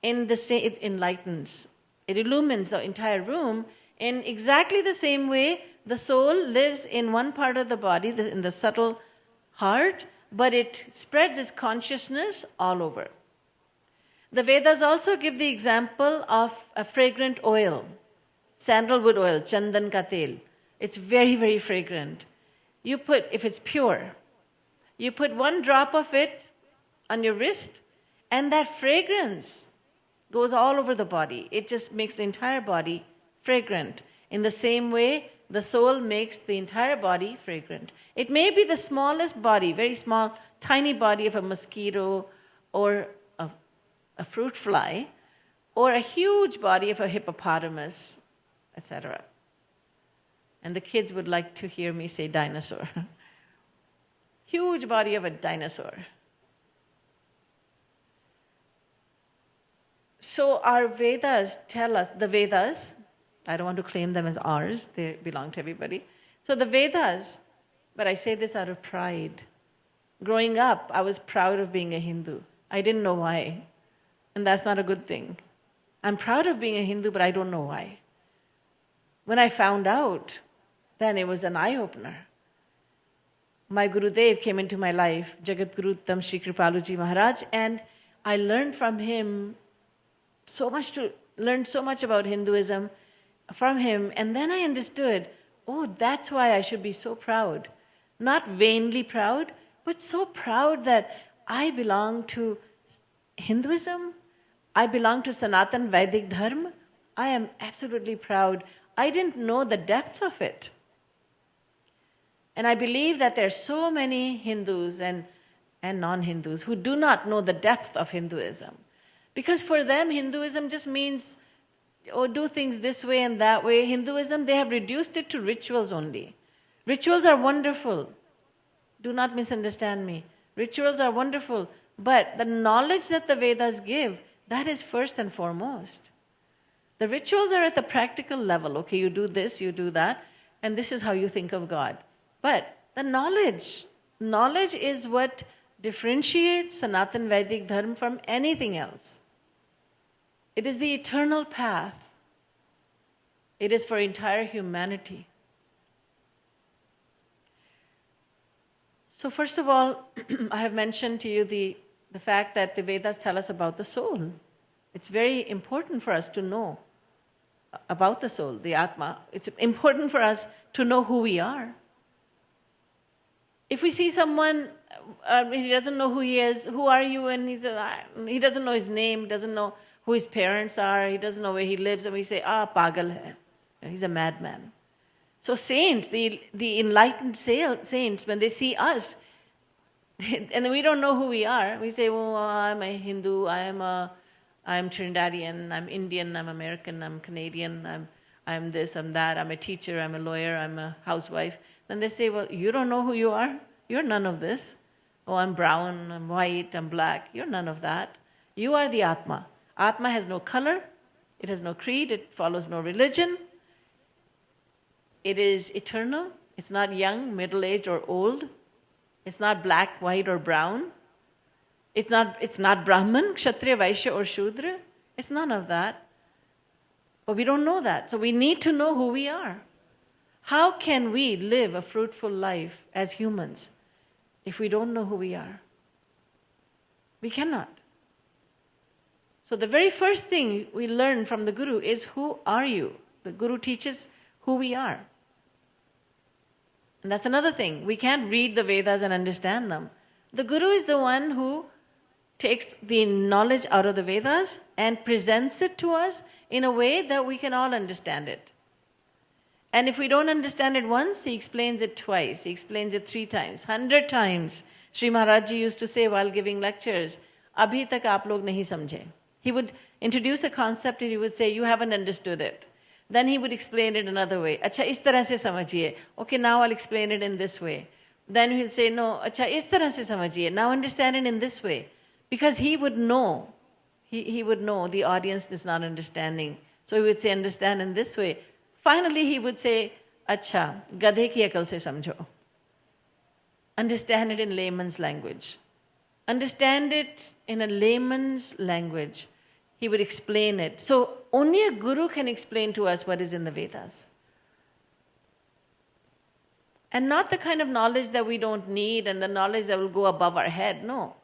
Speaker 1: it enlightens. It illumines the entire room. In exactly the same way, the soul lives in one part of the body, in the subtle heart, but it spreads its consciousness all over. The Vedas also give the example of a fragrant oil, sandalwood oil, chandan ka tel. It's very, very fragrant. You put, if it's pure, you put one drop of it on your wrist, and that fragrance goes all over the body. It just makes the entire body fragrant. In the same way, the soul makes the entire body fragrant. It may be the smallest body, very small, tiny body of a mosquito or a fruit fly, or a huge body of a hippopotamus, etc. And the kids would like to hear me say dinosaur. Huge body of a dinosaur. So our Vedas tell us, the Vedas, I don't want to claim them as ours, they belong to everybody. So the Vedas, but I say this out of pride. Growing up, I was proud of being a Hindu. I didn't know why. And that's not a good thing. I'm proud of being a Hindu, but I don't know why. When I found out, then it was an eye-opener. My Gurudev came into my life, Jagat Guru Uttam Shri Kripalu Maharaj, and I learned from him learned so much about Hinduism from him, and then I understood, oh, that's why I should be so proud. Not vainly proud, but so proud that I belong to Hinduism, I belong to Sanatana Vedic Dharma. I am absolutely proud. I didn't know the depth of it. And I believe that there are so many Hindus and non-Hindus who do not know the depth of Hinduism. Because for them, Hinduism just means, do things this way and that way. Hinduism, they have reduced it to rituals only. Rituals are wonderful. Do not misunderstand me. Rituals are wonderful. But the knowledge that the Vedas give, that is first and foremost. The rituals are at the practical level. Okay, you do this, you do that, and this is how you think of God. But the knowledge is what differentiates Sanatana Vedic Dharma from anything else. It is the eternal path. It is for entire humanity. So first of all, I have mentioned to you the fact that the Vedas tell us about the soul. It's very important for us to know about the soul, the Atma. It's important for us to know who we are. If we see someone, he doesn't know who he is, who are you? And he doesn't know his name, doesn't know who his parents are, he doesn't know where he lives, and we say, pagal hai. He's a madman. So saints, the enlightened saints, when they see us, and we don't know who we are, we say, I'm a Hindu, I'm Trinidadian, I'm Indian, I'm American, I'm Canadian, I'm this, I'm that, I'm a teacher, I'm a lawyer, I'm a housewife. Then they say, well, you don't know who you are? You're none of this. Oh, I'm brown, I'm white, I'm black. You're none of that. You are the Atma. Atma has no color, it has no creed, it follows no religion. It is eternal. It's not young, middle-aged, or old. It's not black, white, or brown. It's not Brahman, Kshatriya, Vaishya, or Shudra. It's none of that. But we don't know that. So we need to know who we are. How can we live a fruitful life as humans if we don't know who we are? We cannot. So the very first thing we learn from the Guru is, who are you? The Guru teaches who we are. And that's another thing. We can't read the Vedas and understand them. The Guru is the one who takes the knowledge out of the Vedas and presents it to us in a way that we can all understand it. And if we don't understand it once, he explains it twice, he explains it 3 times, 100 times. Shri Maharaj ji used to say while giving lectures, Abhi tak aap log nahi samjhe. He would introduce a concept and he would say, you haven't understood it. Then he would explain it another way. Acha, is tarah se samajhiye. Okay, now I'll explain it in this way. Then he'll say, no, acha, is tarah se samajhiye. Now understand it in this way. Because he would know, he would know the audience is not understanding. So he would say, understand in this way. Finally, he would say, acha, gadhe ki akal se samjho. Understand it in layman's language. Understand it in a layman's language. He would explain it. So only a guru can explain to us what is in the Vedas. And not the kind of knowledge that we don't need and the knowledge that will go above our head. No.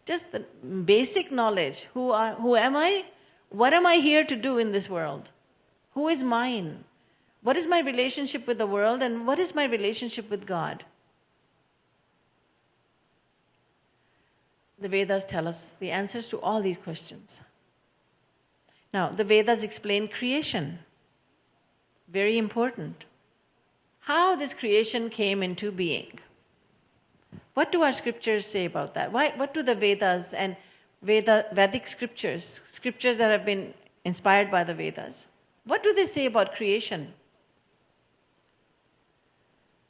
Speaker 1: Just the basic knowledge. Who am I? What am I here to do in this world? Who is mine? What is my relationship with the world and what is my relationship with God? The Vedas tell us the answers to all these questions. Now, the Vedas explain creation. Very important. How this creation came into being. What do our scriptures say about that? What do the Vedas and Vedic scriptures, scriptures that have been inspired by the Vedas, what do they say about creation?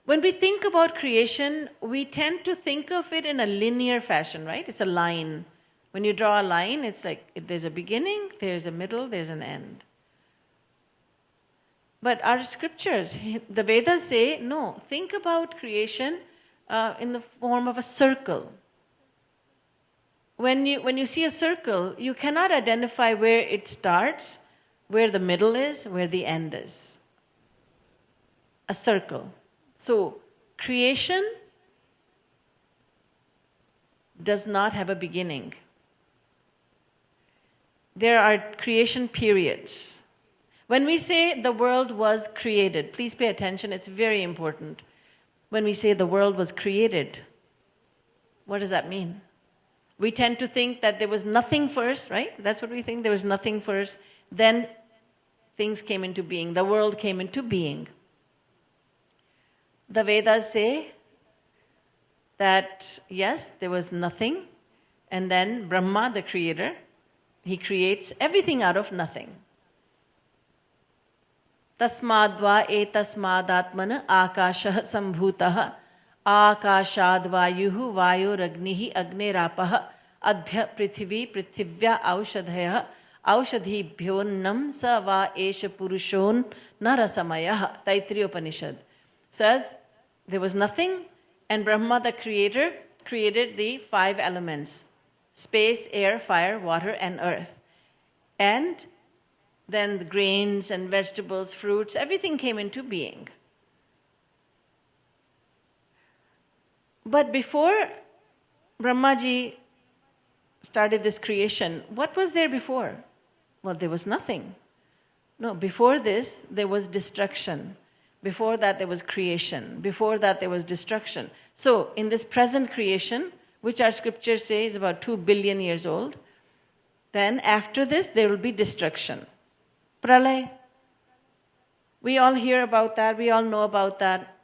Speaker 1: When we think about creation, we tend to think of it in a linear fashion, right? It's a line. When you draw a line, it's like there's a beginning, there's a middle, there's an end. But our scriptures, the Vedas say, no, think about creation in the form of a circle. When you see a circle, you cannot identify where it starts, where the middle is, where the end is. A circle. So, creation does not have a beginning. There are creation periods. When we say the world was created, please pay attention, it's very important. When we say the world was created, what does that mean? We tend to think that there was nothing first, right? That's what we think, there was nothing first. Then things came into being, the world came into being. The Vedas say that, yes, there was nothing, and then Brahma, the creator, he creates everything out of nothing. Tasmadva etasmadatmana akashah sambhutah akashad vayuhu vayoragnihi agnerapah adbhya prithvi prithivya aushadhayah aushadhibhyonnam sa va esha purushon narasamayah. Taittiriya Upanishad says there was nothing, and Brahma, the creator, created the 5 elements: space, air, fire, water, and earth. And then the grains and vegetables, fruits, everything came into being. But before Brahmaji started this creation, what was there before? Well, there was nothing. No, before this, there was destruction. Before that, there was creation. Before that, there was destruction. So, in this present creation, which our scriptures say is about 2 billion years old, then after this, there will be destruction. Pralay. We all hear about that. We all know about that.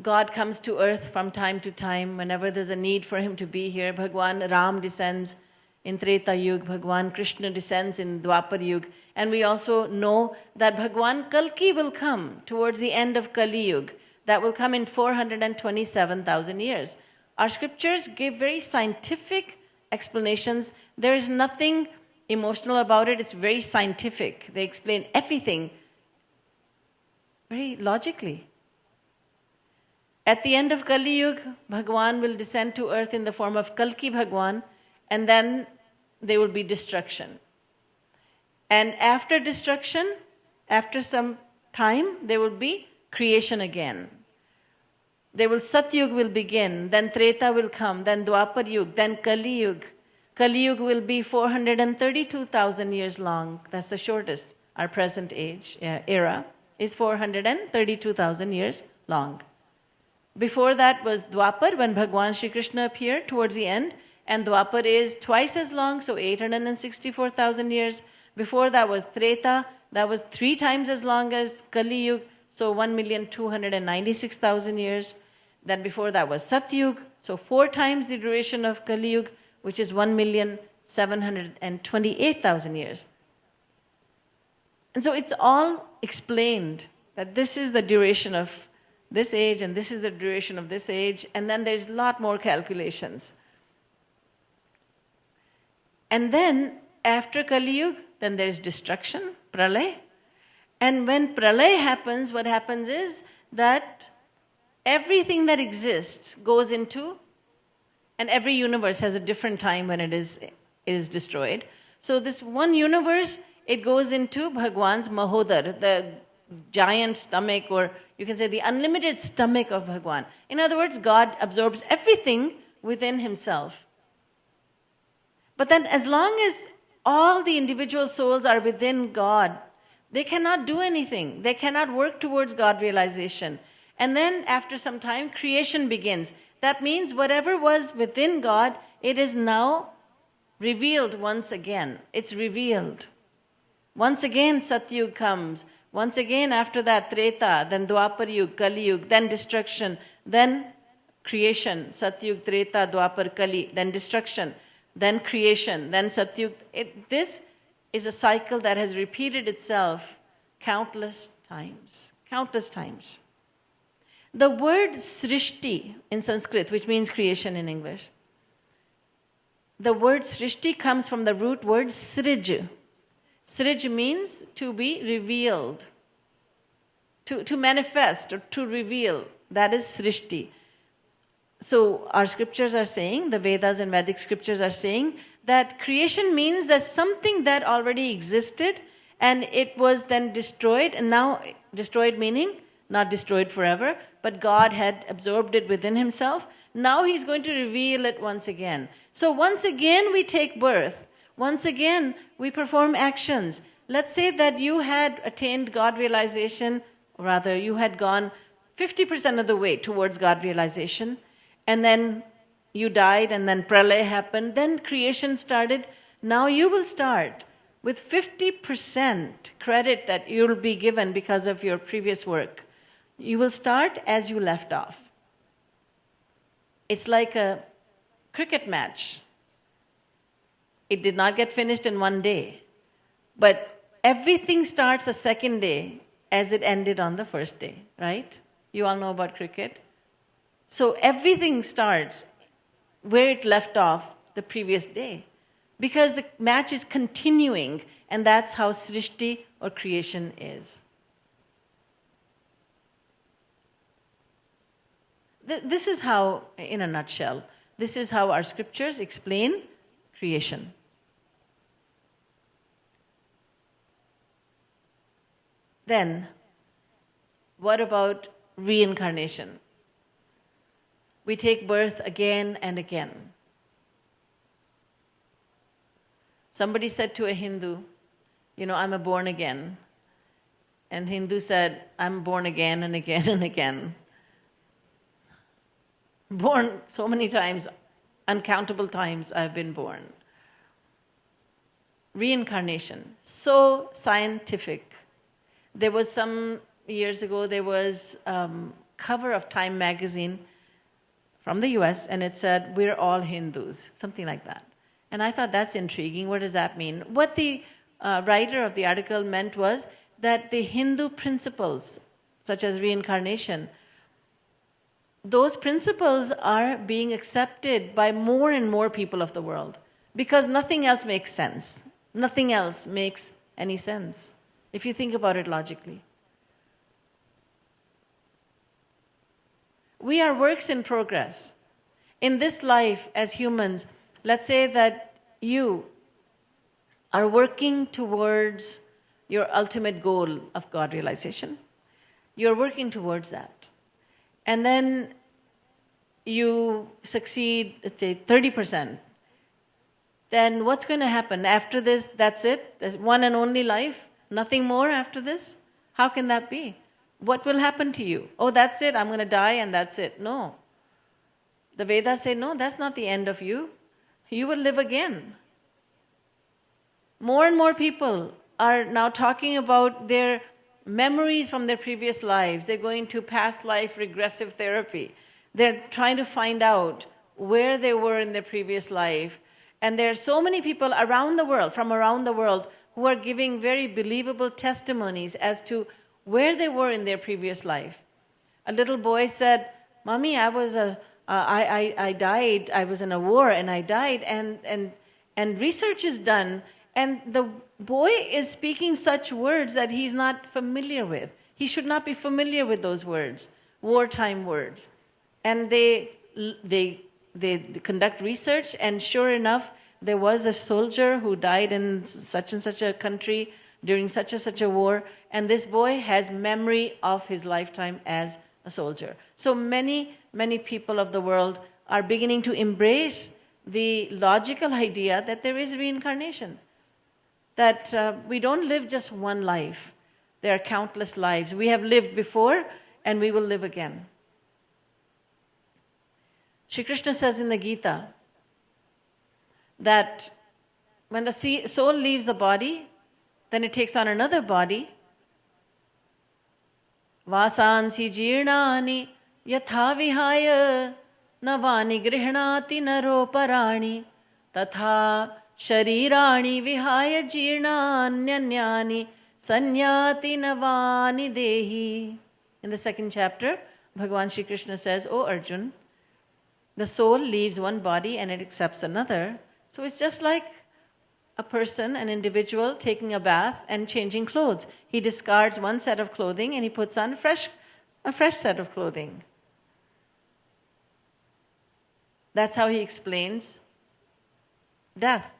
Speaker 1: God comes to earth from time to time whenever there's a need for him to be here. Bhagwan Ram descends in Treta Yuga. Bhagwan Krishna descends in Dwapar Yuga. And we also know that Bhagwan Kalki will come towards the end of Kali Yuga. That will come in 427,000 years. Our scriptures give very scientific explanations. There is nothing emotional about it. It's very scientific. They explain everything very logically. At the end of Kali Yuga, Bhagwan will descend to earth in the form of Kalki Bhagwan, and then there will be destruction. And after destruction, after some time, there will be creation again. Satyug will begin, then Treta will come, then Dwapar Yuga, then Kali Yuga. Kali Yuga will be 432,000 years long. That's the shortest, our present age, era. is 432,000 years long. Before that was Dwapar, when Bhagwan Shri Krishna appeared towards the end, and Dwapar is twice as long, so 864,000 years. Before that was Treta, that was 3 times as long as Kali Yuga, so 1,296,000 years. Then before that was Satyug, so 4 times the duration of Kali Yuga, which is 1,728,000 years. And so it's all explained that this is the duration of this age and this is the duration of this age, and then there's a lot more calculations. And then after Kali Yuga, then there's destruction, pralay. And when pralay happens, what happens is that everything that exists goes into, and every universe has a different time when it is destroyed. So this one universe, it goes into Bhagwan's Mahodar, the giant stomach, or you can say the unlimited stomach of Bhagwan. In other words, God absorbs everything within himself. But then as long as all the individual souls are within God, they cannot do anything. They cannot work towards God realization. And then after some time, creation begins. That means whatever was within God, it is now revealed once again. It's revealed. Once again, Satyug comes. Once again, after that, Treta, then Dwapar Yuga, Kali Yuga, then destruction, then creation. Satyug, Treta, Dwapar, Kali, then destruction, then creation, then Satyug. This is a cycle that has repeated itself countless times. Countless times. The word Srishti in Sanskrit, which means creation in English, the word Srishti comes from the root word Srij. Srij means to be revealed, to manifest or to reveal. That is Srishti. So our scriptures are saying, the Vedas and Vedic scriptures are saying, that creation means that something that already existed and it was then destroyed, and now destroyed meaning not destroyed forever, but God had absorbed it within himself. Now he's going to reveal it once again. So once again we take birth. Once again we perform actions. Let's say that you had attained God realization, or rather you had gone 50% of the way towards God realization, and then you died, and then pralay happened, then creation started. Now you will start with 50% credit that you'll be given because of your previous work. You will start as you left off. It's like a cricket match. It did not get finished in one day, but everything starts the second day as it ended on the first day, right? You all know about cricket. So everything starts where it left off the previous day, because the match is continuing, and that's how Srishti or creation is. This is how, in a nutshell, this is how our scriptures explain creation. Then, what about reincarnation? We take birth again and again. Somebody said to a Hindu, I'm a born again. And Hindu said, I'm born again and again and again. Born so many times, uncountable times I've been born. Reincarnation, so scientific. There was some years ago, there was cover of Time magazine from the US, and it said, we're all Hindus, something like that. And I thought, that's intriguing. What does that mean? What the writer of the article meant was that the Hindu principles, such as reincarnation, those principles are being accepted by more and more people of the world, because nothing else makes sense. Nothing else makes any sense, if you think about it logically. We are works in progress. In this life, as humans, let's say that you are working towards your ultimate goal of God realization. You're working towards that. And then you succeed, let's say 30%. Then what's going to happen? After this, that's it? There's one and only life? Nothing more after this? How can that be? What will happen to you? Oh, that's it, I'm going to die and that's it. No. The Vedas say, no, that's not the end of you. You will live again. More and more people are now talking about their memories from their previous lives. They're going to past life regressive therapy. They're trying to find out where they were in their previous life. And there are so many people around the world, from around the world, who are giving very believable testimonies as to where they were in their previous life. A little boy said, Mommy, I died, I was in a war and I died, and research is done, and the boy is speaking such words that he's not familiar with. He should not be familiar with those words, wartime words. And they conduct research, and sure enough, there was a soldier who died in such and such a country during such and such a war, and this boy has memory of his lifetime as a soldier. So many people of the world are beginning to embrace the logical idea that there is reincarnation, that we don't live just one life. There are countless lives. We have lived before and we will live again. Shri Krishna says in the Gita that when the soul leaves the body, then it takes on another body. Vasansi jirnani yatha vihaya navani grihnati naro parani tatha sharirani vihaya jirnanyanyani sanyati navani dehi. In the second chapter, Bhagavan Shri Krishna says, O Arjun, the soul leaves one body and it accepts another. So it's just like a person, an individual, taking a bath and changing clothes. He discards one set of clothing and he puts on a fresh set of clothing. That's how he explains death.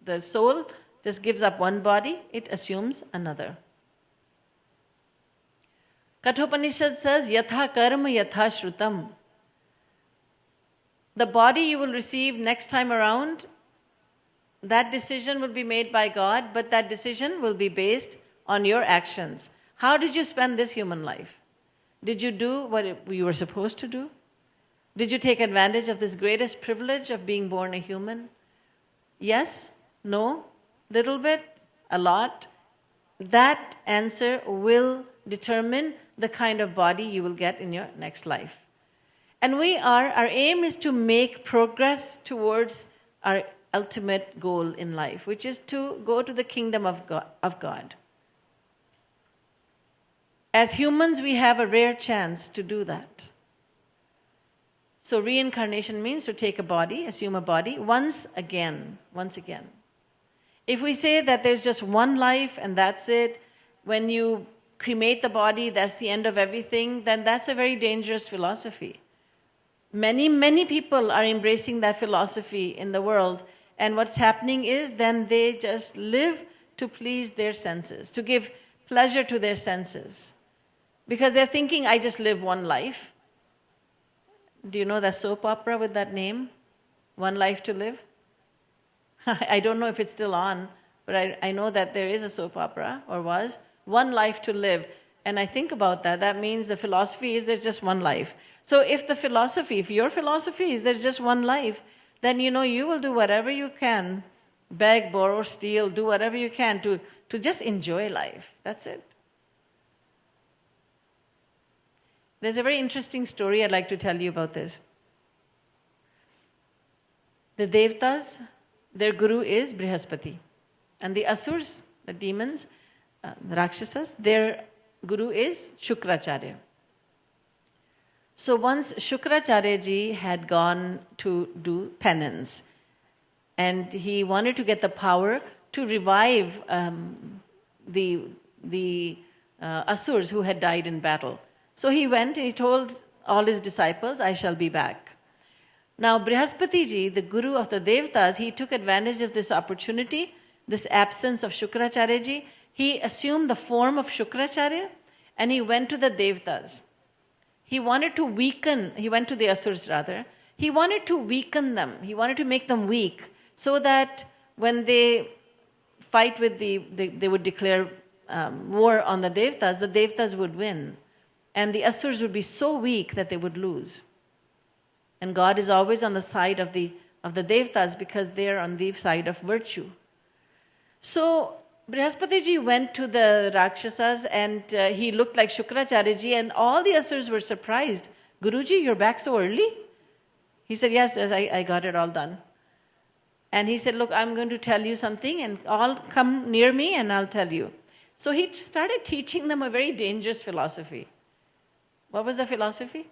Speaker 1: The soul just gives up one body, it assumes another. Kathopanishad says, Yatha karma yatha shrutam. The body you will receive next time around, that decision will be made by God, but that decision will be based on your actions. How did you spend this human life? Did you do what you were supposed to do? Did you take advantage of this greatest privilege of being born a human? Yes? No? Little bit? A lot? That answer will determine the kind of body you will get in your next life. And our aim is to make progress towards our ultimate goal in life, which is to go to the kingdom of God. As humans, we have a rare chance to do that. So reincarnation means to take a body, assume a body, once again. If we say that there's just one life and that's it, when you cremate the body, that's the end of everything, then that's a very dangerous philosophy. Many people are embracing that philosophy in the world, and what's happening is then they just live to please their senses, to give pleasure to their senses. Because they're thinking, I just live one life. Do you know that soap opera with that name? One Life to Live? I don't know if it's still on, but I know that there is a soap opera, or was. One Life to Live. And I think about that. That means the philosophy is there's just one life. So if your philosophy is there's just one life, then you will do whatever you can, beg, borrow, steal, do whatever you can to just enjoy life. That's it. There's a very interesting story I'd like to tell you about this. The Devatas, their guru is Brihaspati. And the Asurs, the demons, the Rakshasas, their guru is Shukracharya. So once Shukracharya ji had gone to do penance, and he wanted to get the power to revive the Asurs who had died in battle. So he went and he told all his disciples, I shall be back. Now Brihaspati ji, the guru of the Devatas, he took advantage of this opportunity, this absence of Shukracharya ji. He assumed the form of Shukracharya and he went to the Devatas. He went to the Asurs rather. He wanted to weaken them. He wanted to make them weak so that when they fight with they would declare war on the Devtas would win. And the Asurs would be so weak that they would lose. And God is always on the side of the Devtas because they are on the side of virtue. So Brihaspati ji went to the Rakshasas and he looked like Shukracharya ji, and all the Asurs were surprised. Guruji, you're back so early? He said, yes, I got it all done. And he said, look, I'm going to tell you something and all come near me and I'll tell you. So he started teaching them a very dangerous philosophy. What was the philosophy?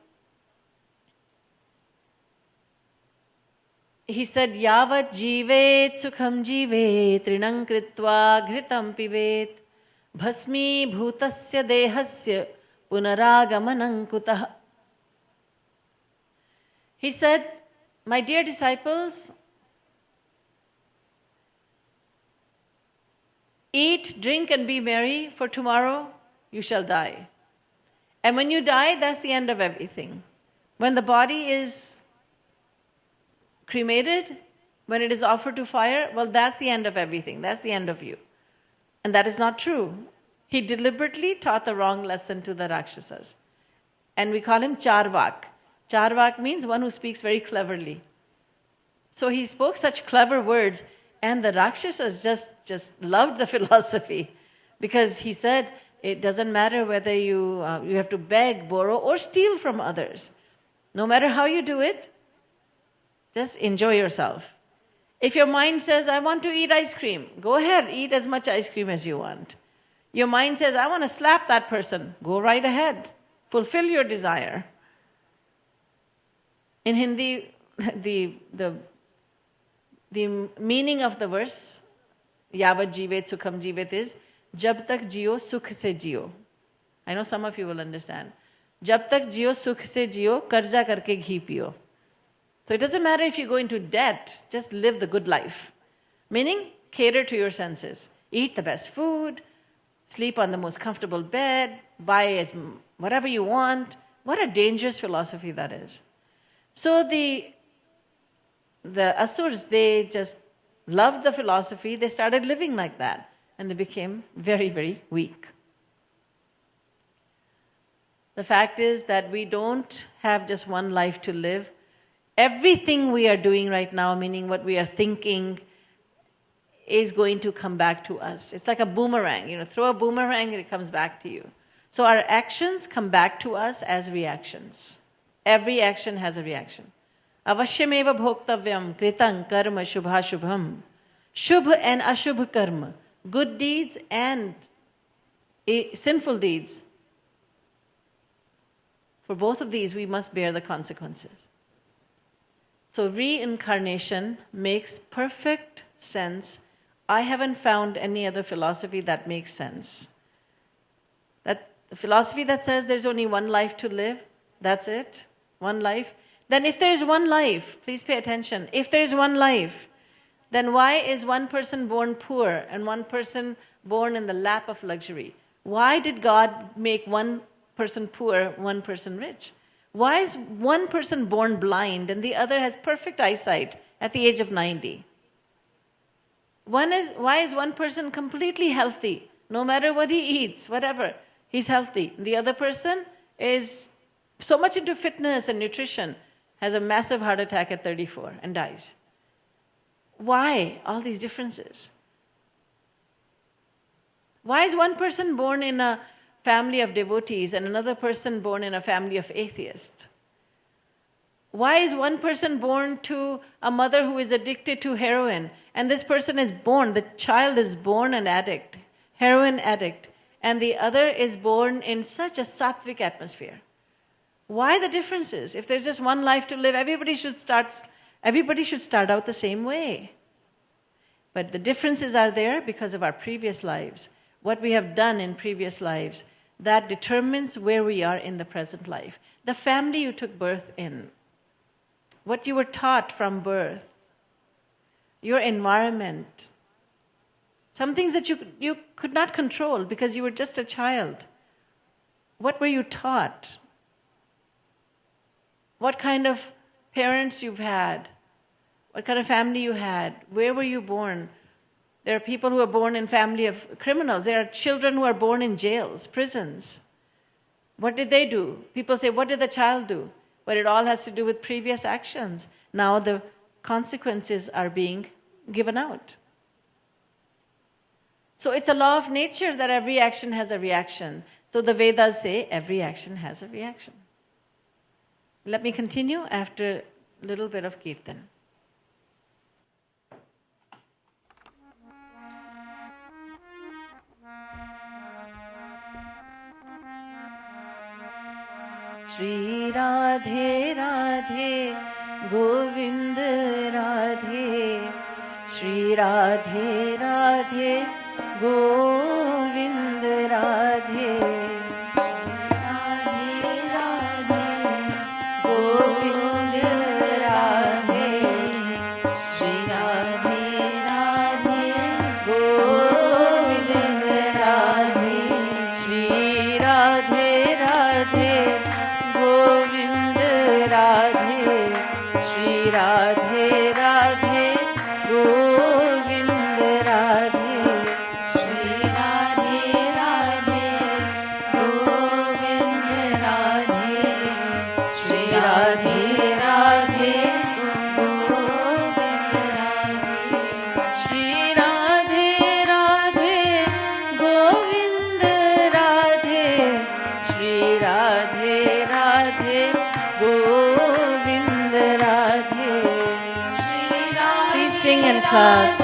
Speaker 1: He said, Yavat jivet sukham jivet trinam kritva ghritam pivet bhasmi bhutasya dehasya punaragamanam kutah. He said, my dear disciples, eat, drink and be merry, for tomorrow you shall die. And when you die, that's the end of everything. When the body is cremated, when it is offered to fire, well, that's the end of everything. That's the end of you. And that is not true. He deliberately taught the wrong lesson to the Rakshasas. And we call him Charvak. Charvak means one who speaks very cleverly. So he spoke such clever words, and the Rakshasas just loved the philosophy, because he said, it doesn't matter whether you have to beg, borrow, or steal from others. No matter how you do it, just enjoy yourself. If your mind says, I want to eat ice cream, go ahead, eat as much ice cream as you want. Your mind says, I want to slap that person, go right ahead. Fulfill your desire. In Hindi, the meaning of the verse, Yavat jivet sukham jivet, is Jab tak jiyo sukh se jiyo. I know some of you will understand. Jab tak jiyo sukh se jiyo, karza karke ghee piyo. So it doesn't matter if you go into debt, just live the good life. Meaning, cater to your senses. Eat the best food, sleep on the most comfortable bed, buy whatever you want. What a dangerous philosophy that is. So the Asurs, they just loved the philosophy. They started living like that. And they became very, very weak. The fact is that we don't have just one life to live. Everything we are doing right now, meaning what we are thinking, is going to come back to us. It's like a boomerang. Throw a boomerang and it comes back to you. So our actions come back to us as reactions. Every action has a reaction. Avashyameva bhoktavyam kritam karma shubhashubham. Shubh and ashubh karma. Good deeds and sinful deeds. For both of these, we must bear the consequences. So reincarnation makes perfect sense. I haven't found any other philosophy that makes sense. That the philosophy that says there's only one life to live, that's it, one life. Then if there is one life, please pay attention, if there is one life, then why is one person born poor and one person born in the lap of luxury? Why did God make one person poor, one person rich? Why is one person born blind and the other has perfect eyesight at the age of 90? Why is one person completely healthy, no matter what he eats, whatever, he's healthy. The other person is so much into fitness and nutrition, has a massive heart attack at 34 and dies. Why all these differences? Why is one person born in a family of devotees and another person born in a family of atheists? Why is one person born to a mother who is addicted to heroin and this person is born, the child is born an addict, heroin addict, and the other is born in such a sattvic atmosphere? Why the differences? If there's just one life to live, everybody should start out the same way. But the differences are there because of our previous lives, what we have done in previous lives, that determines where we are in the present life. The family you took birth in, what you were taught from birth, your environment, some things that you could not control because you were just a child. What were you taught? What kind of parents you've had? What kind of family you had? Where were you born? There are people who are born in family of criminals. There are children who are born in jails, prisons. What did they do? People say, what did the child do? But it all has to do with previous actions. Now the consequences are being given out. So it's a law of nature that every action has a reaction. So the Vedas say every action has a reaction. Let me continue after a little bit of kirtan. Shri Radhe Radhe Govind Radhe Shri Radhe Radhe Govind Radhe Radhe Radhe Govind Radhe Shri Radhe Radhe Govind Radhe Shri Radhe Radhe Govind Radhe Shri Radhe Radhe Govind Radhe Shri Radhe Radhe Govind Radhe Shri Radhe Radhe Govind Radhe Shri Radhe Radhe Govind Radhe Shri Radhe Radhe Govind Radhe Please sing and clap.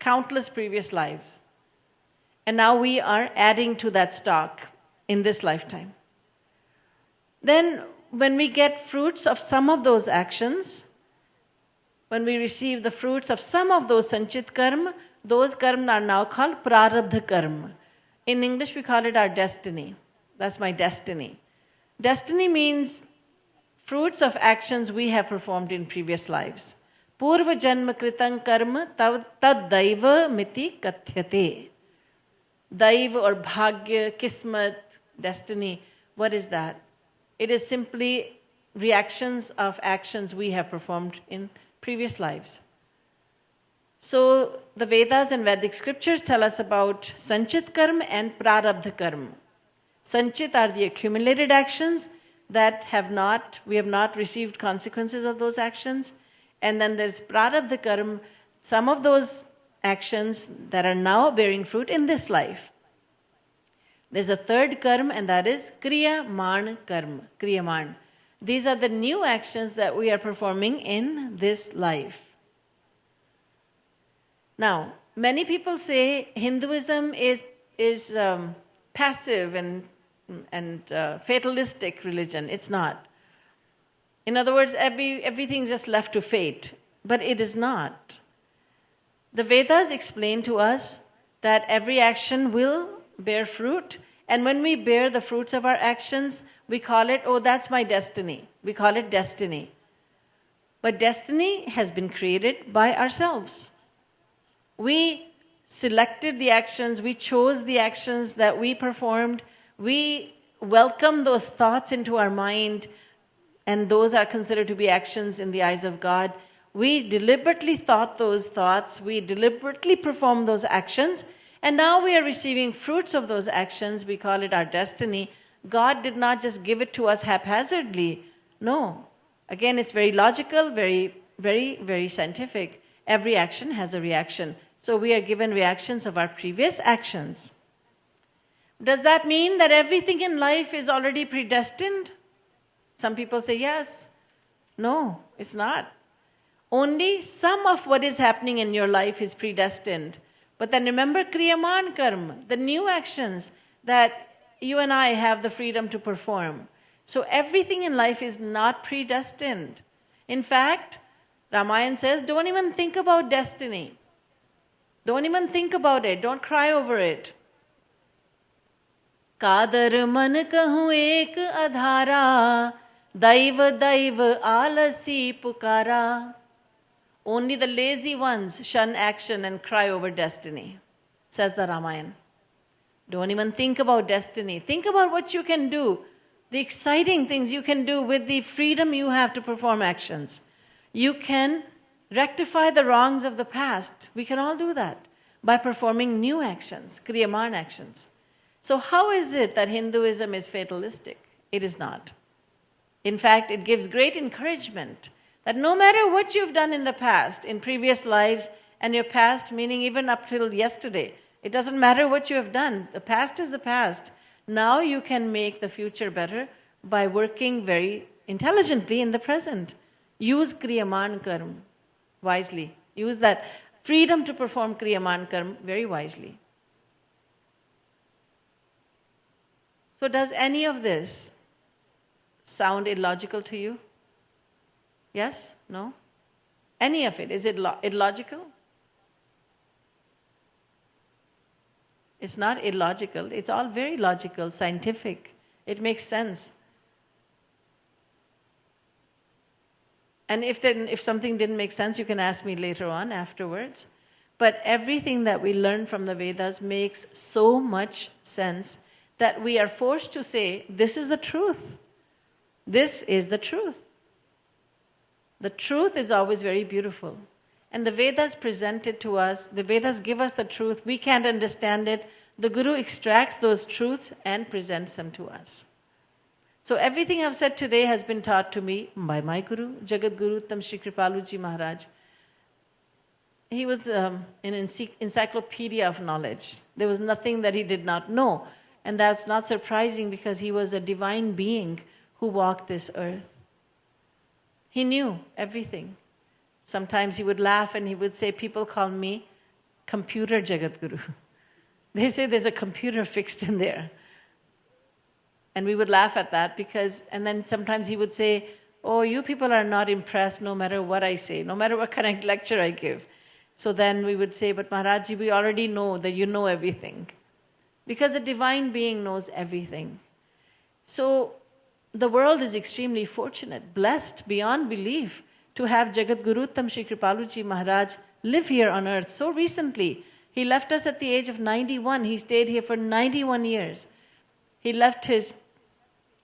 Speaker 1: countless previous lives. And now we are adding to that stock in this lifetime. Then when we get fruits of some of those actions, when we receive the fruits of some of those sanchit karma, those karma are now called prarabdha karma. In English we call it our destiny. That's my destiny. Destiny means fruits of actions we have performed in previous lives. Purva janma kritam karma tad daiva miti kathyate. Daiva or bhagya, kismat, destiny, what is that? It is simply reactions of actions we have performed in previous lives. So the Vedas and Vedic scriptures tell us about sanchit karma and prarabdha karma. Sanchit are the accumulated actions that we have not received consequences of those actions. And then there's prarabdha karma, some of those actions that are now bearing fruit in this life. There's a third karma, and that is kriyaman karma, kriyaman. These are the new actions that we are performing in this life. Now, many people say Hinduism is passive and fatalistic religion. It's not. In other words, everything's just left to fate. But it is not. The Vedas explain to us that every action will bear fruit. And when we bear the fruits of our actions, we call it, oh, that's my destiny. We call it destiny. But destiny has been created by ourselves. We selected the actions, we chose the actions that we performed, we welcomed those thoughts into our mind, and those are considered to be actions in the eyes of God. We deliberately thought those thoughts, we deliberately performed those actions, and now we are receiving fruits of those actions. We call it our destiny. God did not just give it to us haphazardly. No. Again, it's very logical, very, very, very scientific. Every action has a reaction. So we are given reactions of our previous actions. Does that mean that everything in life is already predestined? Some people say yes. No, it's not. Only some of what is happening in your life is predestined. But then remember kriyaman karma, the new actions that you and I have the freedom to perform. So everything in life is not predestined. In fact, Ramayana says, don't even think about destiny. Don't even think about it. Don't cry over it. Kadar man kahu ek adhara, daiva daiva alasi pukara. Only the lazy ones shun action and cry over destiny, says the Ramayana. Don't even think about destiny. Think about what you can do, the exciting things you can do with the freedom you have to perform actions. You can rectify the wrongs of the past. We can all do that by performing new actions, kriyaman actions. So how is it that Hinduism is fatalistic? It is not. In fact, it gives great encouragement that no matter what you've done in the past, in previous lives, and your past, meaning even up till yesterday, it doesn't matter what you have done. The past is the past. Now you can make the future better by working very intelligently in the present. Use kriyaman karma wisely. Use that freedom to perform kriyaman karma very wisely. So does any of this sound illogical to you? Yes? No? Any of it, is it illogical? It's not illogical. It's all very logical, scientific. It makes sense. And if something didn't make sense, you can ask me later on, afterwards. But everything that we learn from the Vedas makes so much sense that we are forced to say, this is the truth. This is the truth. The truth is always very beautiful. And the Vedas present it to us. The Vedas give us the truth. We can't understand it. The Guru extracts those truths and presents them to us. So everything I've said today has been taught to me by my Guru, Jagat Guru Uttam Shri Kripalu Ji Maharaj. He was an encyclopedia of knowledge. There was nothing that he did not know. And that's not surprising because he was a divine being who walked this earth. He knew everything. Sometimes he would laugh and he would say, people call me computer Jagadguru. They say there's a computer fixed in there. And we would laugh at that and then sometimes he would say, oh, you people are not impressed no matter what I say, no matter what kind of lecture I give. So then we would say, but Maharaj, we already know that you know everything. Because a divine being knows everything. So the world is extremely fortunate, blessed beyond belief to have Jagadguruttam Shri Kripalu Maharaj live here on earth so recently. He left us at the age of 91. He stayed here for 91 years. He left his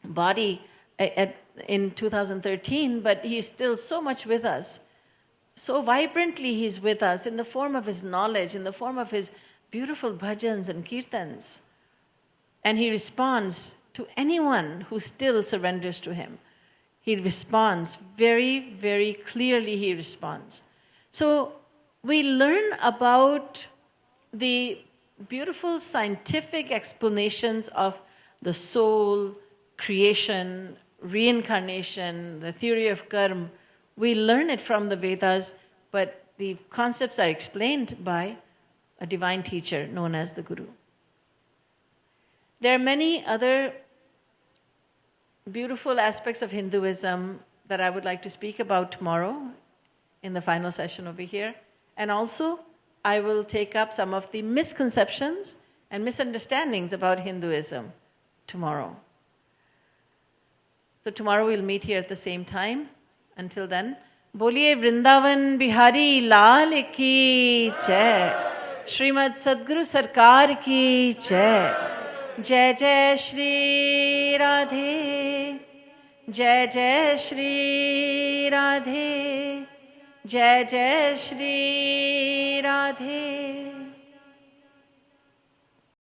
Speaker 1: body in 2013, but he's still so much with us. So vibrantly he's with us in the form of his knowledge, in the form of his beautiful bhajans and kirtans. And he responds to anyone who still surrenders to him. He responds very, very clearly, he responds. So we learn about the beautiful scientific explanations of the soul, creation, reincarnation, the theory of karma. We learn it from the Vedas, but the concepts are explained by a divine teacher known as the Guru. There are many other beautiful aspects of Hinduism that I would like to speak about tomorrow in the final session over here. And also, I will take up some of the misconceptions and misunderstandings about Hinduism tomorrow. So tomorrow we'll meet here at the same time. Until then, Boliye Vrindavan Bihari Lal ki Jai. Srimad Sadguru Sarkar ki Jai. Jai Jai Shri Radhe. Jai Jai Shri Radhe. Jai Jai Shri Radhe.